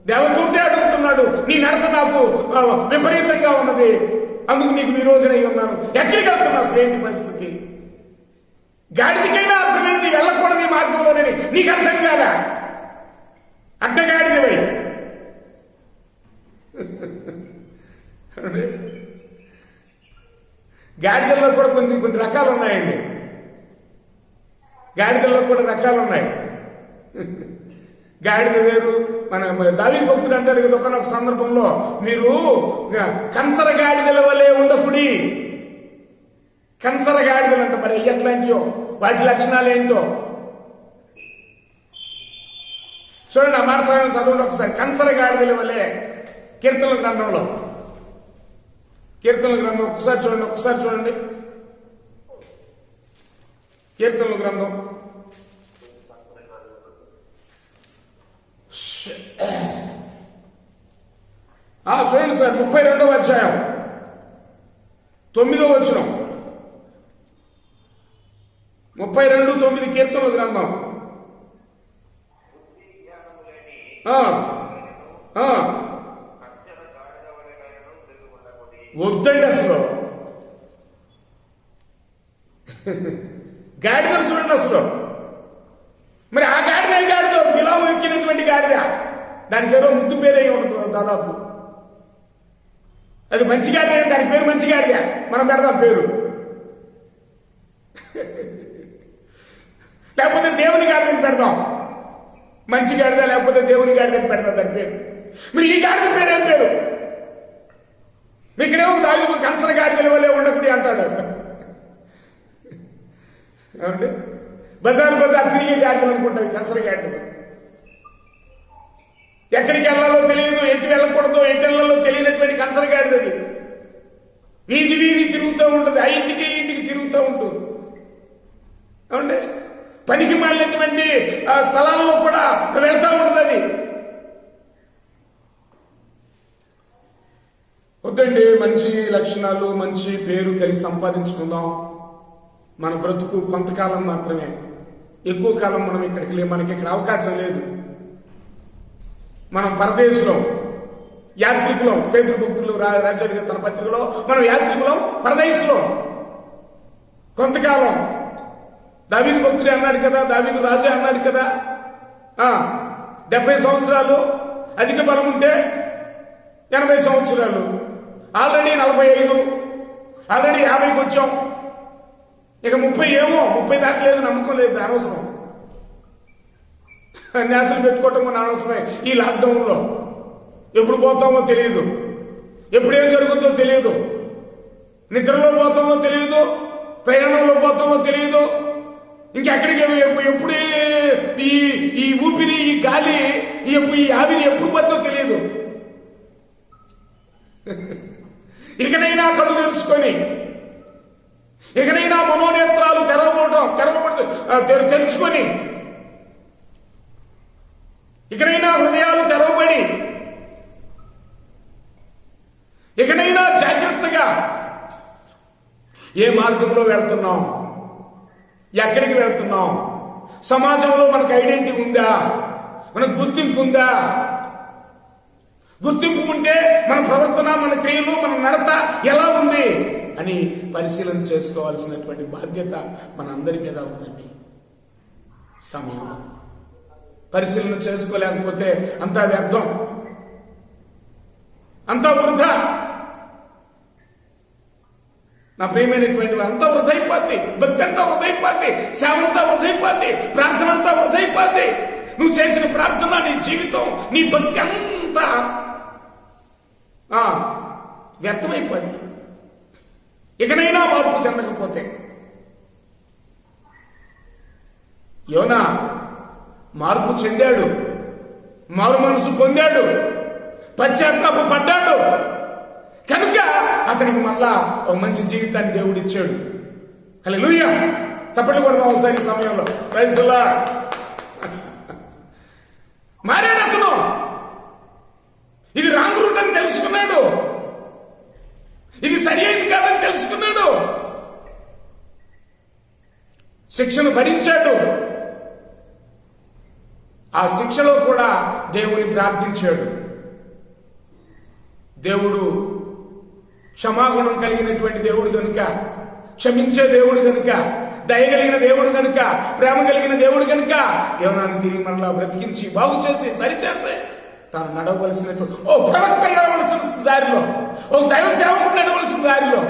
దేవదూతే అడుగుతున్నాడు, నీ నడత నాకు విపరీతంగా ఉన్నది, అందుకు నీకు విరోధనై ఉన్నాను, ఎక్కడికి వెళ్తున్నావు, అసలు ఏంటి పరిస్థితి? గాడిదికైనా అర్థమైంది వెళ్ళకూడదు ఈ మార్గంలోనే, నీకు అర్థం కాదా? అడ్డగాడిదివై. గాడిదల్లో కూడా కొన్ని రకాలు ఉన్నాయండి. గాడిదల్లో కూడా రకాలు ఉన్నాయి. గాడిద వేరు. మన దావీదు భక్తుడు అంటాడు కదా ఒకనొక సందర్భంలో, మీరు కంచర గాడిదల వలె ఉండకుడి. కంచర గాడిదలు అంట, మరి ఎట్లాంటియో వాటి లక్షణాలు ఏంటో చూడండి. ఆ మాట చదవండి ఒకసారి. కంచర గాడిదల వలె, కీర్తనల గ్రంథంలో, కీర్తనల గ్రంథం ఒకసారి చూడండి. కీర్తనల గ్రంథం చూడండి సార్, 32వ అధ్యాయం 9వ వచనం. 32:9 కీర్తనల గ్రంథం. వద్దండి అసలు. గాడిదలు చూడండి అసలు. మరి ఆ గాడిద గాడిద బిలాము ఎక్కినటువంటి గాడిద, దానికి ఏదో ముద్దు పేరే ఉంటుంది దాదాపు. అది మంచి గాడిద, దాని పేరు మంచి గాడిద, మనం పెడదాం పేరు. లేకపోతే దేవుని గాడిదని పెడదాం, మంచి గాడిద లేకపోతే దేవుని గాడిదని పెడదాం దాని పేరు. మరి ఈ గాడిద పేరు ఏం పేరు? ఇక్కడేమో దాదాపు కంచర గాడిదల వల్లే ఉండకుడి అంటాడు. ఏమంటే బజార్ తిరిగే గాడిదలు అనుకుంటారు కంచర గాడిదలు. ఎక్కడికి వెళ్లాలో తెలియదు, ఎటు వెళ్ళకూడదు, ఎటు వెళ్ళాలో తెలియనటువంటి కంచర గాడిదది. వీధి తిరుగుతూ ఉంటుంది, ఆ ఇంటికి తిరుగుతూ ఉంటుంది. ఏమంటే పనికి మాలినటువంటి స్థలాల్లో కూడా వెళ్తా ఉంటుంది అది. వద్దండి, మంచి లక్షణాలు, మంచి పేరు కలిసి సంపాదించుకుందాం. మన బ్రతుకు కొంతకాలం మాత్రమే, ఎక్కువ కాలం మనం మనకి ఇక్కడ అవకాశం లేదు. మనం పరదేశంలో యాత్రికులం. పేతురు భక్తులు రాశారు తన పత్రికలో, మనం యాత్రికులం, పరదేశంలో కొంతకాలం. దావీదు భక్తుడే అన్నాడు కదా, దావీదు రాజా అన్నాడు కదా, 70 సంవత్సరాలు, అధిక బలం ఉంటే 80 సంవత్సరాలు, ఆల్రెడీ 45, ఆల్రెడీ 50కి వచ్చాం, ఇక 30 దాటలేదు, నమ్మకం లేదు, అనవసరం. న్యాసాలు పెట్టుకోవటం మన అనవసరమే. ఈ లాక్డౌన్లో ఎప్పుడు పోతామో తెలియదు, ఎప్పుడేం జరుగుతుందో తెలియదు, నిద్రలో పోతామో తెలియదు, ప్రయాణంలో పోతామో తెలియదు, ఇంకెక్కడికి ఎప్పుడు ఈ ఊపిరి, ఈ గాలి, ఈ ఆవిరి ఎప్పుడు పోతుందో తెలియదు. ఇకనైనా కళ్ళు తెరుచుకొని, ఇకనైనా మనోనేత్రాలు తెరుచుకొని ఇకనైనా హృదయాలు తెరవబడి ఇకనైనా జాగ్రత్తగా ఏ మార్గంలో వెళ్తున్నాం, ఎక్కడికి వెళ్తున్నాం, సమాజంలో మనకు ఐడెంటిటీ ఉందా, మనకు గుర్తింపు ఉందా? గుర్తింపు ఉంటే మన ప్రవర్తన, మన క్రియలు, మన నడత ఎలా ఉంది అని పరిశీలన చేసుకోవాల్సినటువంటి బాధ్యత మనందరి మీద ఉందండి. సమయంలో పరిశీలన చేసుకోలేకపోతే అంతా వ్యర్థం, అంతా వృధా. నా ప్రియమైనటువంటి అంతా వృధైపోద్ది, భక్తి అంతా వృధైపోద్ది, సేవ అంతా వృధైపోద్ది, ప్రార్థన అంతా వృధైపోద్ది. నువ్వు చేసిన ప్రార్థన, నీ జీవితం, నీ భక్తి అంతా వ్యర్థమైపోద్ది ఇకనైనా మార్పు చెందకపోతే. యోనా మార్పు చెందాడు, మారు మనసు పొందాడు, పశ్చాత్తాప పడ్డాడు కనుక అతనికి మళ్ళా ఒక మంచి జీవితాన్ని దేవుడు ఇచ్చాడు. హల్లెలూయా. చప్పట్లు కొడదాం ఒకసారి ఈ సమయంలో. Praise the Lord. మారాడు అతను. ఇది రాంగ్ రూట్ అని తెలుసుకున్నాడు, ఇది సరి అయింది కాదని తెలుసుకున్నాడు, శిక్షను భరించాడు. ఆ శిక్షలో కూడా దేవుని ప్రార్థించాడు. దేవుడు క్షమాగుణం కలిగినటువంటి దేవుడు గనుక, క్షమించే దేవుడు గనుక, దయగలిగిన దేవుడు గనుక, ప్రేమ కలిగిన దేవుడు గనుక యోనాను తిరిగి మనలా బ్రతికించి బాగు చేసి సరిచేసి తాను నడవలసినటువంటి ప్రవక్త నడవలసిన దారిలో, దైవ సేవకుడు నడవలసిన దారిలో,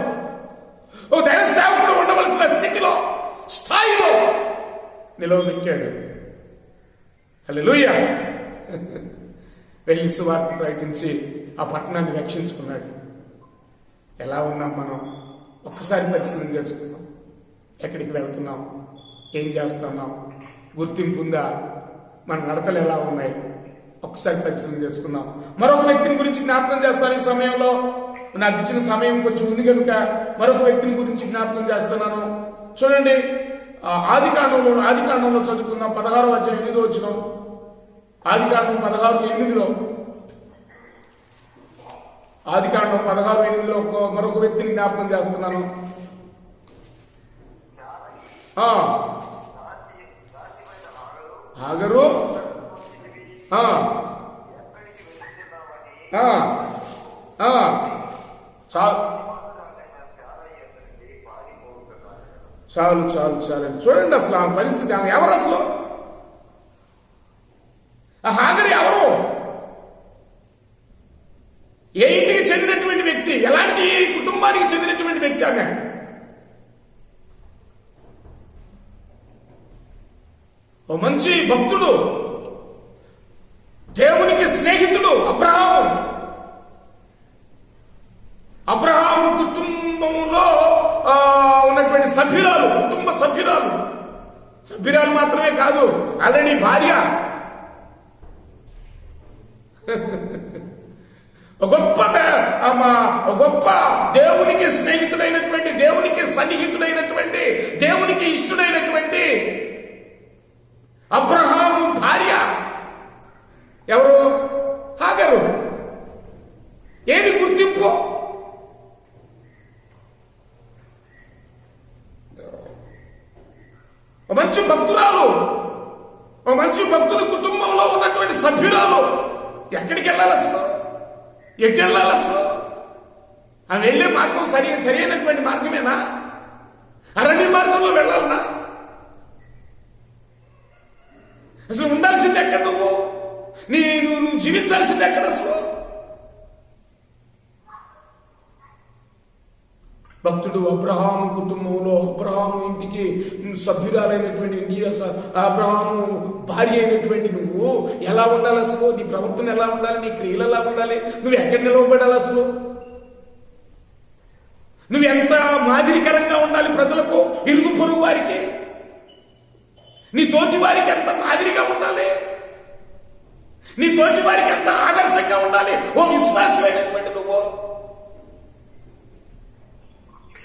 దైవ సేవకుడు ఉండవలసిన స్థితిలో, స్థాయిలో నిలవబెట్టాడు. హల్లెలూయా. వెళ్ళి సువార్త ప్రకటించి ఆ పట్టణాన్ని రక్షించుకున్నాడు. ఎలా ఉన్నాం మనం? ఒక్కసారి పరిశీలన చేసుకున్నాం. ఎక్కడికి వెళ్తున్నాం, ఏం చేస్తున్నాం, గుర్తింపు ఉందా, మన నడతలు ఎలా ఉన్నాయి, ఒక్కసారి పరిశీలన చేసుకున్నాం. మరొక వ్యక్తిని గురించి జ్ఞాపకం చేస్తాను. ఈ సమయంలో నాకు ఇచ్చిన సమయం కొంచెం ఉంది కనుక మరొక వ్యక్తిని గురించి జ్ఞాపకం చేస్తున్నాను. చూడండి, ఆదికాండంలో చదువుకున్నాం. 16వ అధ్యాయం 8వ వచనం. ఆదికాండం 16:8లో, ఆదికాండం 16:8లో మరొక వ్యక్తిని జ్ఞాపకం చేస్తున్నాను. హాగరు చాలు చూడండి అసలు ఆ పరిస్థితి. ఆమె ఎవరు అసలు? ఆ హాగరు ఎవరు? ఏ ఇంటికి చెందినటువంటి వ్యక్తి, ఎలాంటి కుటుంబానికి చెందినటువంటి వ్యక్తి ఆమె? ఓ మంచి భక్తుడు, దేవునికి స్నేహితుడు అబ్రహాము కుటుంబంలో ఉన్నటువంటి కుటుంబ సభ్యురాలు మాత్రమే కాదు, ఆల్రెడీ భార్య. ఒక గొప్ప దేవునికి స్నేహితుడైనటువంటి, దేవునికి సన్నిహితుడైనటువంటి, దేవునికి ఇష్టడైనటువంటి అబ్రహాము భార్య ఎవరు? హాగరు. ఏది గుర్తింపు? మంచి భక్తురాలు, మంచి భక్తుల కుటుంబంలో ఉన్నటువంటి సభ్యురాలు. ఎక్కడికి వెళ్ళాలి అసలు? ఎటు వెళ్ళాలి అసలు? ఆమె వెళ్ళే మార్గం సరైనటువంటి మార్గమేనా? అరణ్య మార్గంలో వెళ్ళాలనా? అసలు ఉండాల్సింది ఎక్కడ? నువ్వు జీవించాల్సింది ఎక్కడ అసలు? భక్తుడు అబ్రహాము కుటుంబంలో, అబ్రహాము ఇంటికి సభ్యురాలైనటువంటి, అబ్రహాము భార్య అయినటువంటి నువ్వు ఎలా ఉండాలి అసలు? నీ ప్రవర్తన ఎలా ఉండాలి? నీ క్రియలు ఎలా ఉండాలి? నువ్వు ఎక్కడ నిలవబడాలి అసలు? నువ్వు ఎంత మాదిరికరంగా ఉండాలి ప్రజలకు, ఇరుగు పొరుగు వారికి, నీ తోటి వారికి ఎంత మాదిరిగా ఉండాలి? నీ తోటి వారికి ఎంత ఆదర్శంగా ఉండాలి? ఓ విశ్వాసమైనటువంటి నువ్వు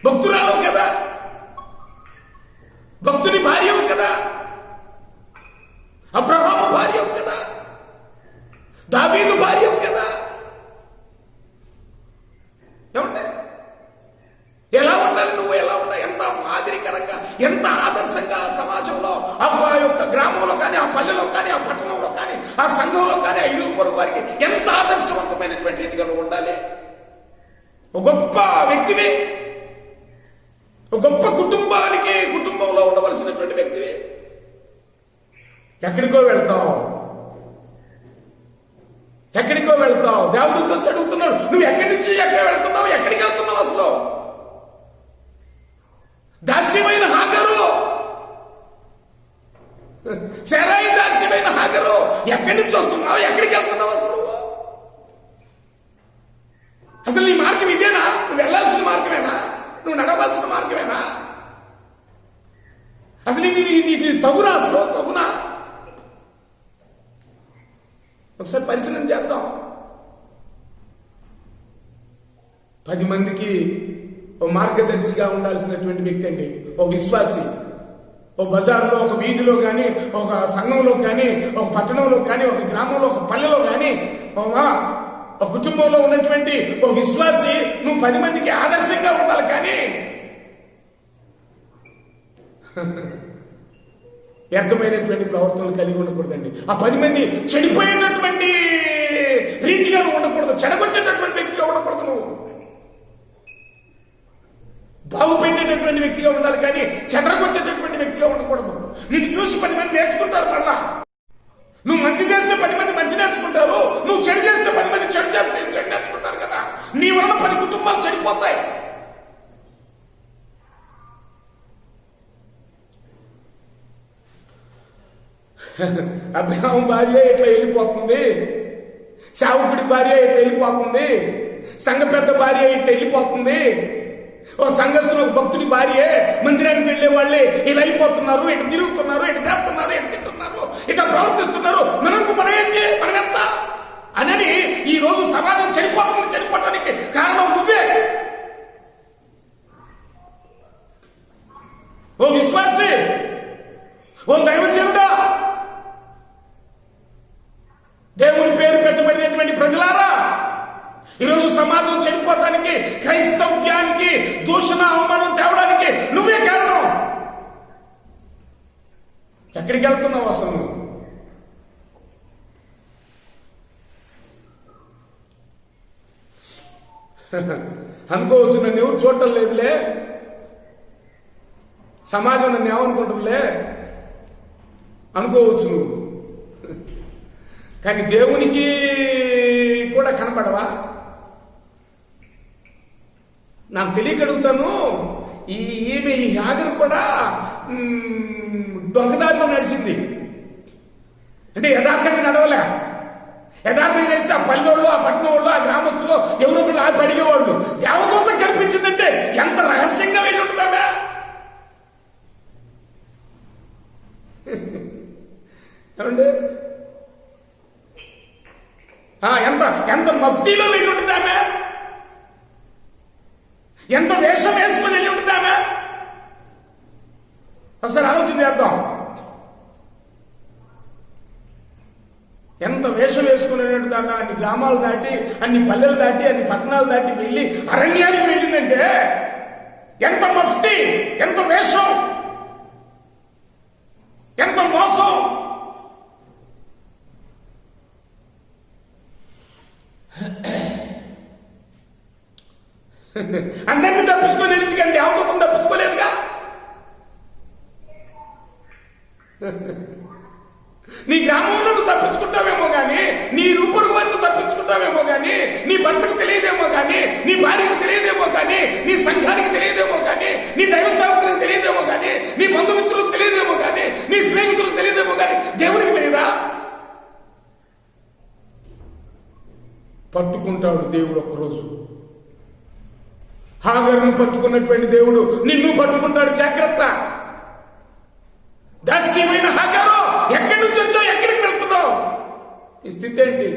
భక్తురాలు కదా, భక్తుని భార్యవు కదా, అబ్రహాము భార్యవు కదా. గ్రామంలో కానీ, ఆ పల్లెలో కానీ, ఆ పట్టణంలో కానీ, ఆ సంఘంలో కానీ, ఆ ఇరుగు పొరుగు వారికి ఎంత ఆదర్శవంతమైనటువంటి రీతిగా ఉండాలి. ఒక గొప్ప వ్యక్తివి, ఒక గొప్ప కుటుంబంలో ఉండవలసినటువంటి వ్యక్తివి. ఎక్కడికో వెళ్తావు, దేవదూతతో చదువుతున్నాడు. నువ్వు ఎక్కడి నుంచి ఎక్కడ వెళ్తున్నావు? ఎక్కడికి వెళ్తున్నావు? అసలు దాస్యమైన హాగరు, సెరాయి దాస్యమైన హాగరు, ఎక్కడి నుంచి వస్తున్నావు? ఎక్కడికి వెళ్తున్నావు? అసలు నీ మార్గం ఇదేనా? నువ్వు వెళ్లాల్సిన మార్గమేనా? నువ్వు నడవాల్సిన మార్గమేనా? అసలు నీకు తగునా? అసలు తగునా? ఒకసారి పరిశీలన చేద్దాం. 10 మందికి ఓ మార్గదర్శిగా ఉండాల్సినటువంటి వ్యక్తి అండి, ఓ విశ్వాసి. ఓ బజార్లో, ఒక వీధిలో కానీ, ఒక సంఘంలో కానీ, ఒక పట్టణంలో కానీ, ఒక గ్రామంలో, ఒక పల్లెలో కానీ, ఒక కుటుంబంలో ఉన్నటువంటి ఓ విశ్వాసి నువ్వు 10 మందికి ఆదర్శంగా ఉండాలి. కానీ వ్యర్థమైనటువంటి ప్రవర్తనలు కలిగి ఉండకూడదండి. ఆ 10 మంది చెడిపోయేటటువంటి రీతిగా నువ్వు ఉండకూడదు. చెడగొట్టేటటువంటి వ్యక్తిగా ఉండకూడదు. నువ్వు బాగు పెట్టేటటువంటి వ్యక్తిగా ఉండాలి, కానీ చెదరగొట్టేటటువంటి వ్యక్తిగా ఉండకూడదు. నిన్ను చూసి 10 మంది నేర్చుకుంటారు. మళ్ళా నువ్వు మంచి చేస్తే 10 మంది మంచి నేర్చుకుంటారు. నువ్వు చెడు చేస్తే 10 మంది చెడు నేర్చుకుంటారు కదా. నీ వలన 10 కుటుంబాలు చెడిపోతాయి. అబ్రహాం భార్య ఇట్లా వెళ్ళిపోతుంది, సేవకుడి భార్య ఇట్లా వెళ్ళిపోతుంది, సంఘ పెద్ద భార్య ఇట్లా వెళ్ళిపోతుంది, ఓ సంఘస్థులు, ఒక భక్తుడి భార్యే మందిరానికి వెళ్లే వాళ్ళే ఇలా అయిపోతున్నారు, ఇటు తిరుగుతున్నారు, ఇటు చేస్తున్నారు, ఇటు తింటున్నారు, ఇట్లా ప్రవర్తిస్తున్నారు. మనం ఎంత అని ఈ రోజు సమాజం చెడిపోవటానికి కారణం నువ్వే. ఓ విశ్వాసి, ఓ దైవసేనుడా, దేవుని పేరు పెట్టబడినటువంటి ప్రజలారా, ఈరోజు సమాజం చెడిపోవటానికి, క్రైస్తవ్యానికి దూషణ, అవమానం తేవడానికి నువ్వే కారణం. ఎక్కడికి వెళ్తున్నావు అసలు? అనుకోవచ్చు, నన్ను ఎవరు చూడటం లేదులే, సమాజం నన్ను ఏమనుకుంటుందిలే అనుకోవచ్చు నువ్వు. కానీ దేవునికి కూడా కనపడవా? నాకు తెలియకడుగుతాను. ఈమె ఈ హాగరు కూడా దొంగదారిలో నడిచింది అంటే యథార్థంగా నడవలే. యథార్థంగా నడిస్తే ఆ పల్లెళ్ళు, ఆ పట్టణం వాళ్ళు, ఆ గ్రామస్తులు ఎవరో ఒకరు ఆపి అడిగేవాళ్ళు. దేవదూత కనిపించిందంటే ఎంత రహస్యంగా వెళ్ళి ఉంటుందా? ఏమండి, ఎంత మఫ్టీలో వెళ్ళి ఉంటుందామే, ఎంత వేషం వేసుకుని వెళ్ళి ఉంటుందామే. ఒకసారి ఆలోచన చేద్దాం. ఎంత వేషం వేసుకుని దాకా అన్ని గ్రామాలు దాటి, అన్ని పల్లెలు దాటి, అన్ని పట్టణాలు దాటి వెళ్ళి అరణ్యానికి వెళ్ళిందంటే ఎంత మఫ్టీ, ఎంత వేషం, ఎంత మోసం. అందరినీ తప్పించుకొని వెళ్ళింది కానీ దేవతను తప్పించుకోలేదుగా. నీ గ్రామంలో నువ్వు తప్పించుకుంటావేమో కానీ, నీ రూపురుగు వరకు తప్పించుకుంటావేమో కానీ, నీ భర్తకు తెలియదేమో కానీ, నీ భార్యకు తెలియదేమో కానీ, నీ సంఘానికి తెలియదేమో కానీ, నీ దైవ సేవకులకు తెలియదేమో కానీ, నీ బంధుమిత్రులకు తెలియదేమో కానీ, నీ స్నేహితులకు తెలియదేమో కానీ, దేవునికి తెలియదా? పట్టుకుంటాడు దేవుడు ఒక్కరోజు. హాగరును పట్టుకున్నటువంటి దేవుడు నిన్ను పట్టుకుంటాడు. జాగ్రత్త. దాస్యమైన హాగరు, ఎక్కడి నుంచి వచ్చావు? ఎక్కడికి వెళ్తున్నావు? ఈ స్థితి ఏంటి?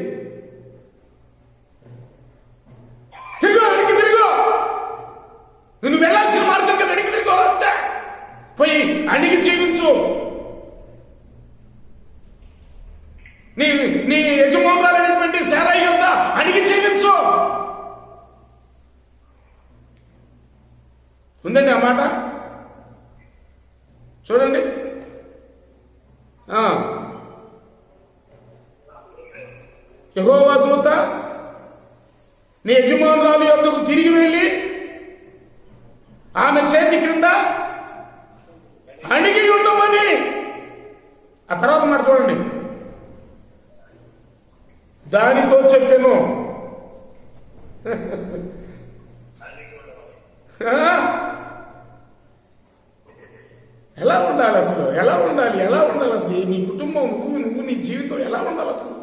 తిరుగు, వెనక్కి తిరుగు. నువ్వు వెళ్లాల్సిన మార్గం కదా, అడిగి తిరుగు. అంతే. పోయి అడిగి జీవించు. నీ యజమానురాలైనటువంటి శారాయి యొద్ద అడిగి జీవించు. ఉందండి ఆ మాట చూడండి. యెహోవా దూత నీ యజమానురాలు యొద్దకు తిరిగి వెళ్ళి ఆమె చేతి క్రింద అణిగి ఉండమని. ఆ తర్వాత మాట చూడండి, దానితో చెప్పాను. ఎలా ఉండాలి అసలు? ఎలా ఉండాలి అసలు? నీ కుటుంబం, నువ్వు నీ జీవితం ఎలా ఉండాలి అసలు?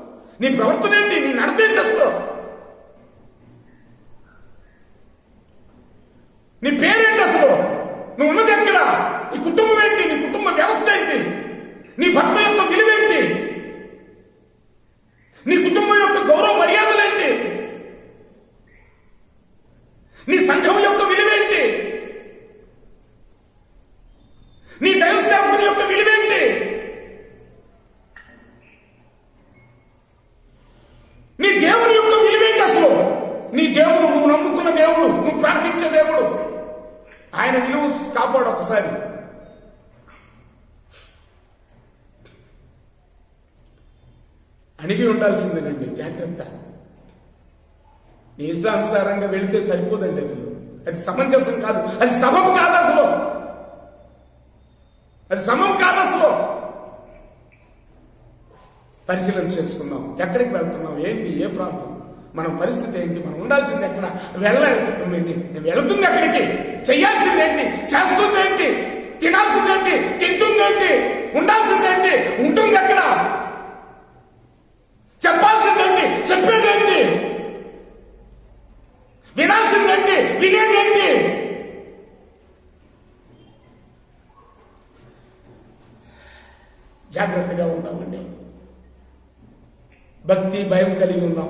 నీ ప్రవర్తన ఏంటి? నీ నడత ఏంటి అసలు? నీ పేరేంటి అసలు? నువ్వు ఉన్నది ఎక్కడ? నీ కుటుంబం ఏంటి? నీ కుటుంబ వ్యవస్థ ఏంటి? నీ భర్త యొక్క విలువేంటి? నీ కుటుంబం యొక్క గౌరవ మర్యాదలేంటి? నీ సంఘం యొక్క విలువేంటి? నీ దైవ సేవకుని యొక్క విలువేంటి? నీ దేవుని యొక్క విలువేంటి అసలు? నీ దేవుడు, నువ్వు నమ్ముకున్న దేవుడు, నువ్వు ప్రార్థించే దేవుడు, ఆయన విలువ కాపాడు ఒకసారి. అణిగి ఉండాల్సిందేనండి, జాగ్రత్త. నీ ఇష్టానుసారంగా వెళితే సరిపోదండి అసలు. అది సమంజసం కాదు, అది సమం కాదు అసలు. అది సమం కాదు అసలు. పరిశీలన చేసుకుందాం. ఎక్కడికి వెళ్తున్నాం, ఏంటి, ఏ ప్రాంతం, మన పరిస్థితి ఏంటి, మనం ఉండాల్సింది ఎక్కడ, వెళుతుంది ఎక్కడికి, చెయ్యాల్సిందేంటి, చేస్తుందేంటి, తినాల్సిందేంటి, తింటుందేంటి, ఉండాల్సిందేంటి, ఉంటుంది ఎక్కడ, చెప్పాల్సిందేంటి, చెప్పేదేంటి, వినాల్సిందేంటి, వినేదేంటి? జాగ్రత్తగా ఉందామండి. భక్తి భయం కలిగి ఉందాం.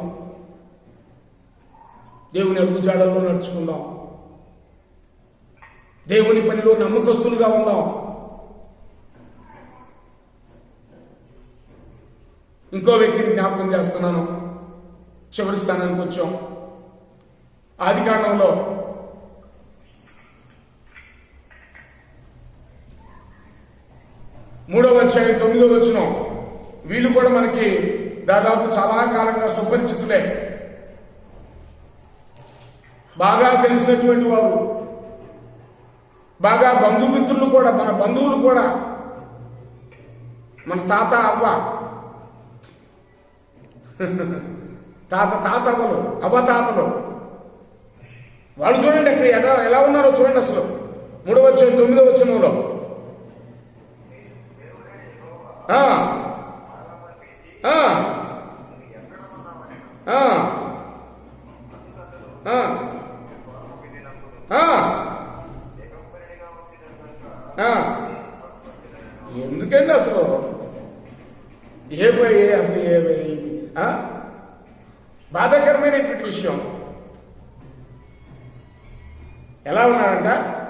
దేవుని అడుగుజాడల్లో నడుచుకుందాం. దేవుని పనిలో నమ్మకస్తులుగా ఉందాం. ఇంకో వ్యక్తిని జ్ఞాపకం చేస్తున్నాను. చివరి స్థానానికి వచ్చాం. ఆదికాండంలో 3వ అధ్యాయం 9వ వచనం. వీళ్ళు కూడా మనకి దాదాపు చాలా కాలంగా సుపరిచితులే, బాగా తెలిసినటువంటి వారు, బాగా బంధుమిత్రులు కూడా, మన బంధువులు కూడా, మన తాత అవ్వ, తాతలు అవ్వతాతలు, వాళ్ళు చూడండి అక్కడ ఎలా ఉన్నారో చూడండి అసలు. 3వ అధ్యాయం 9వ వచనంలో ఎందుకండి అసలు బాధాకరమైనటువంటి విషయం. ఎలా ఉన్నాడంట?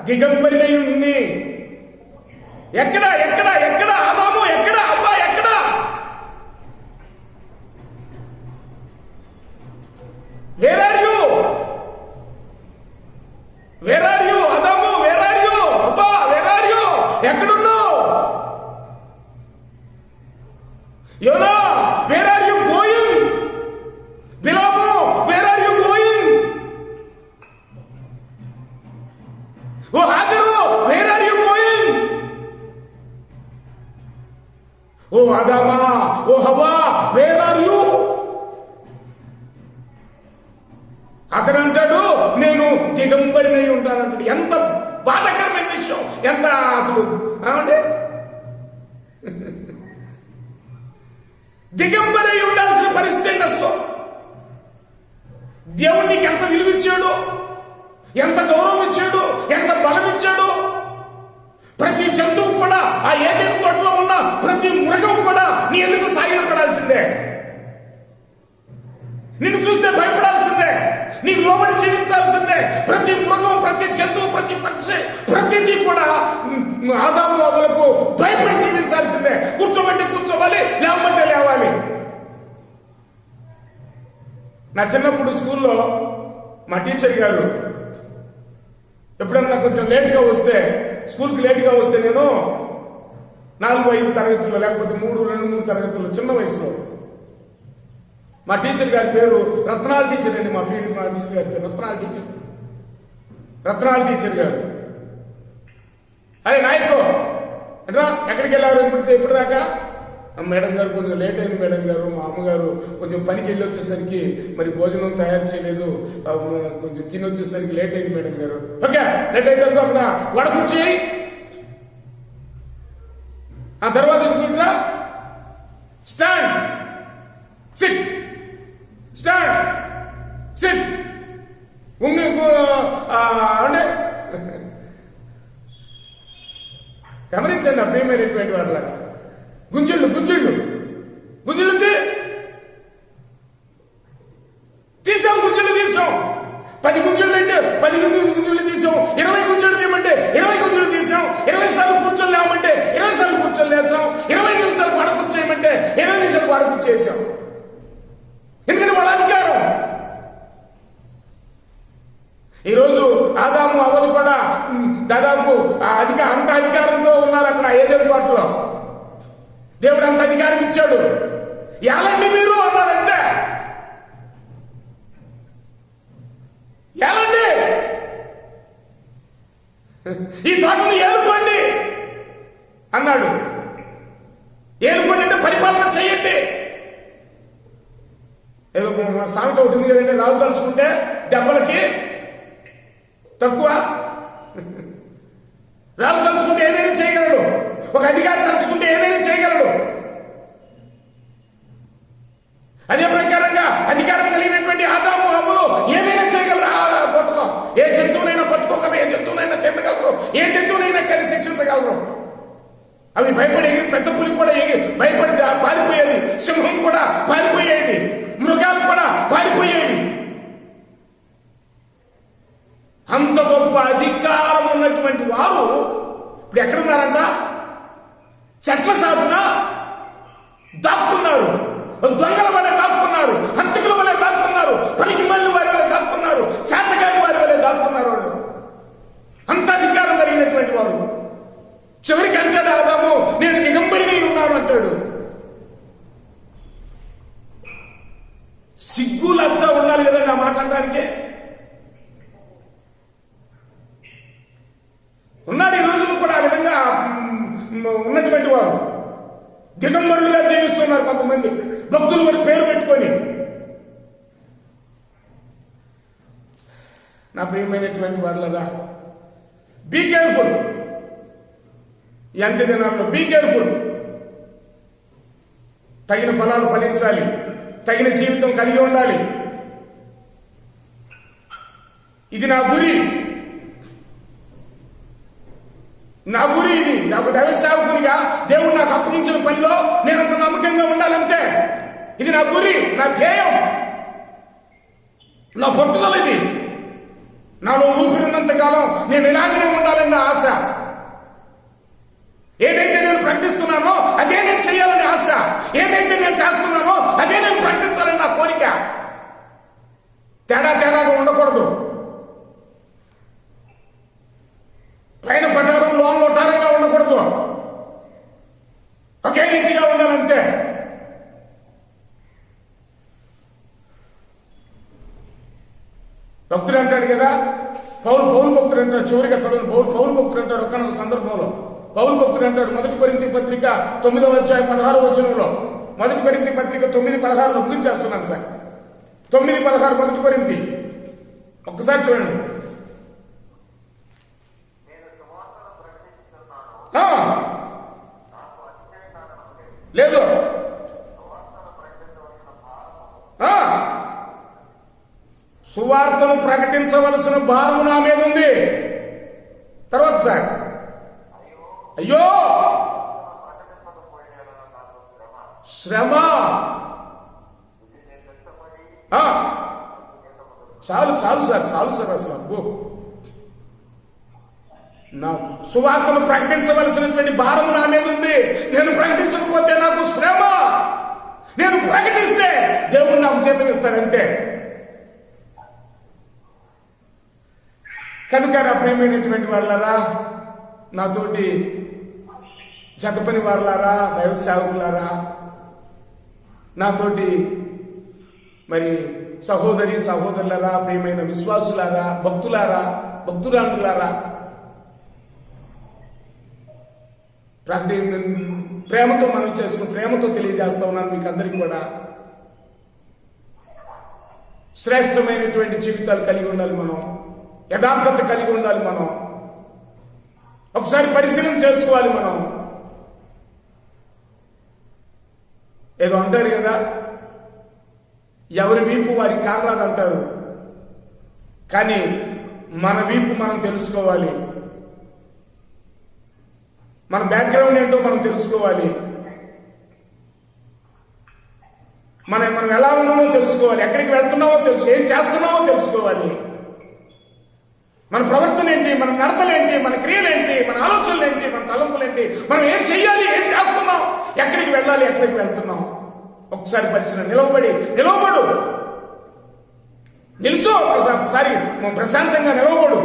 దిగంబరినై ఉంది. ఎక్కడ ఎక్కడ ఎక్కడ ఆదాము, ఎక్కడ అవ్వ, ఎక్కడ? Where are you? Where are you ఆదాము? వేర్ ఆర్ యు అబ్బా? Where are you? ఎక్కడున్నావు? యోనా, వేర్ ఆర్ యు గోయింగ్? బిలాము, వేర్ ఆర్ యు గోయింగ్? ఓ హాగరు, వేర్ ఆర్ యు గోయింగ్? ఓ ఆదామా, ఓ హవ్వా, వేర్ ఆర్ యు? అతను అంటాడు, నేను దిగంబరినై ఉంటానంటాడు. ఎంత బాధకరమైన విషయం, ఎంత అసలు అంటే దిగంబరై ఉండాల్సిన పరిస్థితి ఏంటి అసలు? దేవుడు నీకు ఎంత విలువిచ్చాడు, ఎంత గౌరవం ఇచ్చాడు, ఎంత బలం ఇచ్చాడు. ప్రతి జంతువు కూడా, ఆ ఏదైనా తోటలో ఉన్న ప్రతి మృగం కూడా నీ ఎదుట సాగిలపడాల్సిందే, నిన్ను చూస్తే భయపడాల్సిందే, నీకు లోబడి జీవించాల్సిందే. ప్రతి మృగం, ప్రతి జంతువు, ప్రతి పక్షి, ప్రతిదీ కూడా ఆదాము అవ్వలకు భయపడి జీవించాల్సిందే. కూర్చోబట్టి కూర్చోవాలి, లేవమంటే లేవాలి. నా చిన్నప్పుడు స్కూల్లో మా టీచర్ గారు ఎప్పుడన్నా కొంచెం లేట్గా వస్తే, స్కూల్కి లేట్గా వస్తే, నేను 4, 5 తరగతుల్లో, లేకపోతే 2, 3 తరగతుల్లో, చిన్న వయసులో మా టీచర్ గారి పేరు రత్నాల టీచర్ అండి. మా టీచర్ గారి పేరు రత్నాల టీచర్ గారు. అరే నాయకు ఎట్లా ఎక్కడికి వెళ్ళారు ఇప్పటిదాకా? మేడం గారు కొంచెం లేట్ అయింది మేడం గారు, మా అమ్మగారు కొంచెం పనికి వెళ్ళి వచ్చేసరికి మరి భోజనం తయారు చేయలేదు, కొంచెం తిని వచ్చేసరికి లేట్ అయింది మేడం గారు. ఓకే, లేట్ అయితే అక్కడ వడకుచ్చి ఆ తర్వాత ఇంట్లో స్టాండ్ సిట్ స్టాండ్ సిట్ ఉంగి అంటే గమనించండి ఆ ప్రియమైనటువంటి వాళ్ళ గుంజుళ్ళు తీసాం, గుంజుళ్ళు తీసాం. 10 గుంజుళ్ళు అంటే 10 గుంజుళ్ళు తీసాం. 20 గుంజుళ్ళు తీయమంటే 20 గుంజుళ్ళు తీసాం. 20 సార్లు కూర్చొని లేమంటే 20 సార్లు కూర్చొని లేసాం. 20 నిమిషాలు పడకూర్చేయమంటే 20 నిమిషాలు పడకూర్చేసాం. ఎందుకంటే వాళ్ళ అధికారం. ఈరోజు ఆదాము అవలు కూడా దాదాపు అంత అధికారంతో ఉన్నారు అక్కడ ఏదేడు తోటలో. దేవుడు అంత అధికారం ఇచ్చాడు. ఎలాంటి మీరు అన్నారంటే ఎలాంటి ఈ తోటను ఏలుకోండి అన్నాడు. ఏలుకోండి అంటే పరిపాలన చేయండి. ఏదో సామెత ఒకటి ఉంది కదండి, రాజు తలుచుకుంటే దెబ్బలకి తక్కువ. రాజు తలుచుకుంటే ఏదైనా చేయగలడు, ఒక అధికారి తలుచుకుంటే ఏదైనా చేయగలడు. అదే ప్రకారంగా అధికారం కలిగినటువంటి ఆదాము హవ్వలు ఏదైనా చేయగలరు. ఆ తోటలో ఏ జంతువునైనా పట్టుకోగలరు, ఏ జంతువునైనా తినగలరు, ఏ జంతువునైనా కలిసి శిక్షించగలరు. అవి భయపడి పెద్ద పులి కూడా భయపడి పారిపోయేది, సింహం కూడా పారిపోయేది, మృగాలు కూడా పారిపోయేవి. అంత గొప్ప అధికారం ఉన్నటువంటి వారు ఇప్పుడు ఎక్కడున్నారంట? చెట్ల సాటున దాక్కున్నారు, దొంగల వల్ల దాక్కున్నారు, హంతకుల వల్ల దాక్కున్నారు, పనికి మళ్ళీ వారి వల్ల దాక్కున్నారు, చేతగాని వారి వల్ల దాక్కున్నారు. వాళ్ళు అంత అధికారం కలిగినటువంటి వారు. చివరికి అంటాడు ఆదాము, నేను దిగంబరిని ఉన్నాను అంటాడు. సిగ్గు లజ్జ ఉండాలి కదండి ఆ మాట అనడానికి. ఉన్నారు ఈ రోజులు కూడా ఆ విధంగా ఉన్నటువంటి వారు. దిగంబరులుగా జీవిస్తున్నారు కొంతమంది భక్తులు వారి పేరు పెట్టుకొని. నా ప్రియమైనటువంటి వాళ్ళరా, బీ కేర్ఫుల్. ఈ అంత్య దినాల్లో బీ కేర్ఫుల్. తగిన ఫలాలు ఫలించాలి, తగిన జీవితం కలిగి ఉండాలి. ఇది నా గురి, ఇది నాకు దైవ సేవకునిగా దేవుడు నాకు అప్పగించిన పనిలో నేనంత నమ్మకంగా ఉండాలంటే ఇది నా గురి, నా ధ్యేయం, నా పట్టుదల. ఇది నాలో ఊపిరినంత కాలం నేను ఇలాగనే ఉండాలన్న ఆశ. ఏదైతే నేను ప్రకటిస్తున్నానో అదే నేను చేయాలని ఆశ, ఏదైతే నేను చేస్తున్నానో అదే నేను ప్రకటించాలని నా కోరిక. తేడాగా ఉండకూడదు. పైన పటారం లోన్ ఒటారంగా ఉండకూడదు. ఒకే రీతిగా ఉండాలంటే. భక్తుడు అంటాడు కదా, పౌలు భక్తుడు అంటాడు. చివరిగా చదువు పౌలు భక్తుడు అంటాడు ఒకనొక సందర్భంలో. పౌలు భక్తుడు అంటాడు 1 కొరింథీ పత్రిక 9వ అధ్యాయం 16వ వచనంలో. 1 కొరింథీ పత్రిక 9:16 ముగించేస్తున్నాను సార్. 9:16 1 కొరింథీ ఒక్కసారి చూడండి. లేదు, సువార్తను ప్రకటించవలసిన భారము నా మీద ఉంది. తర్వాత సార్, అయ్యో శ్రమ. చాలు సార్ అసలు నా సువార్తను ప్రకటించవలసినటువంటి భారము నా మీద ఉంది. నేను ప్రకటించకపోతే నాకు శ్రమ. నేను ప్రకటిస్తే దేవుడు నాకు జీతం ఇస్తాడంతే. కనుక నా ప్రియమైనటువంటి వాళ్ళారా, నాతోటి జతపని వాళ్ళారా, దైవ సేవకులారా, నాతోటి మరి సహోదరి సహోదరులారా, ప్రియమైన విశ్వాసులారా, భక్తులారా, భక్తురాండులారా, ప్రేమతో మనం చేసుకుని ప్రేమతో తెలియజేస్తా ఉన్నాను మీకు అందరికీ కూడా. శ్రేష్టమైనటువంటి జీవితాలు కలిగి ఉండాలి మనం, యథార్థత కలిగి ఉండాలి మనం. ఒకసారి పరిశీలన చేసుకోవాలి మనం. ఏదో అంటారు కదా, ఎవరి వీపు వారికి కానరాదంటారు. కానీ మన వీపు మనం తెలుసుకోవాలి, మన బ్యాక్గ్రౌండ్ ఏంటో మనం తెలుసుకోవాలి, మనం ఎలా ఉన్నామో తెలుసుకోవాలి, ఎక్కడికి వెళ్తున్నామో తెలుసు, ఏం చేస్తున్నామో తెలుసుకోవాలి. మన ప్రవర్తన ఏంటి, మన నడతలేంటి, మన క్రియలేంటి, మన ఆలోచనలు ఏంటి, మన తలంపులేంటి, మనం ఏం చెయ్యాలి, ఏం చేస్తున్నాం, ఎక్కడికి వెళ్ళాలి, ఎక్కడికి వెళ్తున్నాం. ఒకసారి పరిశీలన. నిలవబడు, నిల్చో, ఒకసారి ప్రశాంతంగా నిలవబడు,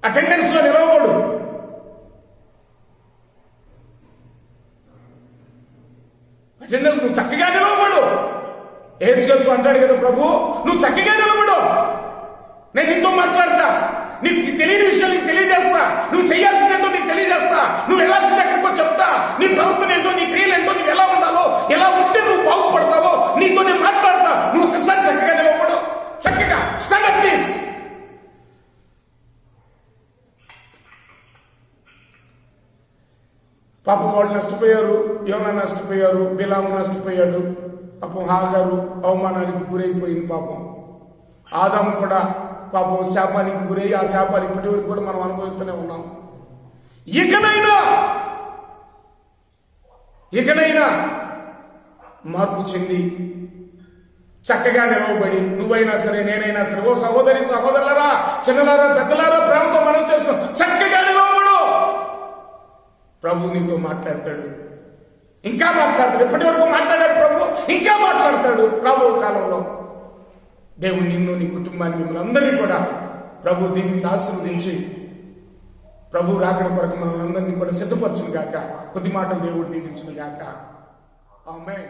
అటెండెన్స్ లో నిలవబడు. అటెండెన్స్ నువ్వు చక్కగా నిలవబడు. ఏది చెప్తూ అంటాడు కదా ప్రభు, నువ్వు చక్కగా నిలబడు, నేను నీతో మాట్లాడతా, నీకు తెలియని విషయాలు నీకు తెలియజేస్తా, నువ్వు చేయాల్సిందేంటో నీకు తెలియజేస్తా, నువ్వు వెళ్ళాల్సింది ఎక్కడికో చెప్తా, నీ ప్రవర్తన ఏంటో, నీ క్రియలేంటో, నువ్వు ఎలా ఉండాలో, ఎలా ఉంటే నువ్వు బాగుపడతావో నీతో నేను మాట్లాడతా. నువ్వు ఒక్కసారి చక్కగా నిలబడు, చక్కగా స్టాండ్ అప్ ప్లీజ్. పాపం వాళ్ళు నష్టపోయారు, యోనా నష్టపోయారు, బిలాము నష్టపోయాడు, పాపం హాగారు అవమానానికి గురైపోయింది. పాపం ఆదాము కూడా పాపం శాపానికి గురై, ఆ శాపాలు ఇప్పటి వరకు కూడా మనం అనుభవిస్తూనే ఉన్నాం. ఇకనైనా మార్పు చెంది చక్కగా నిలవబడి, నువ్వైనా సరే నేనైనా సరే, ఓ సహోదరి సహోదరులారా, చిన్నలారా, పెద్దలారా, ప్రేమతో మనం చేస్తాం, చక్కగా నిలవబడు. ప్రభు నీతో మాట్లాడతాడు, ఇంకా మాట్లాడతాడు. ఇప్పటి వరకు మాట్లాడాడు ప్రభు, ఇంకా మాట్లాడతాడు రాబో కాలంలో. దేవుడు నిన్ను, నీ కుటుంబాన్ని, మిమ్మల్ని అందరినీ కూడా ప్రభు దీవించి ఆశీర్వదించి ప్రభు రాకడ కొరకు మనల్ని అందరినీ కూడా సిద్ధపరచును గాక. కొద్ది మాటలు దేవుడు దీవించును గాక. ఆమేన్.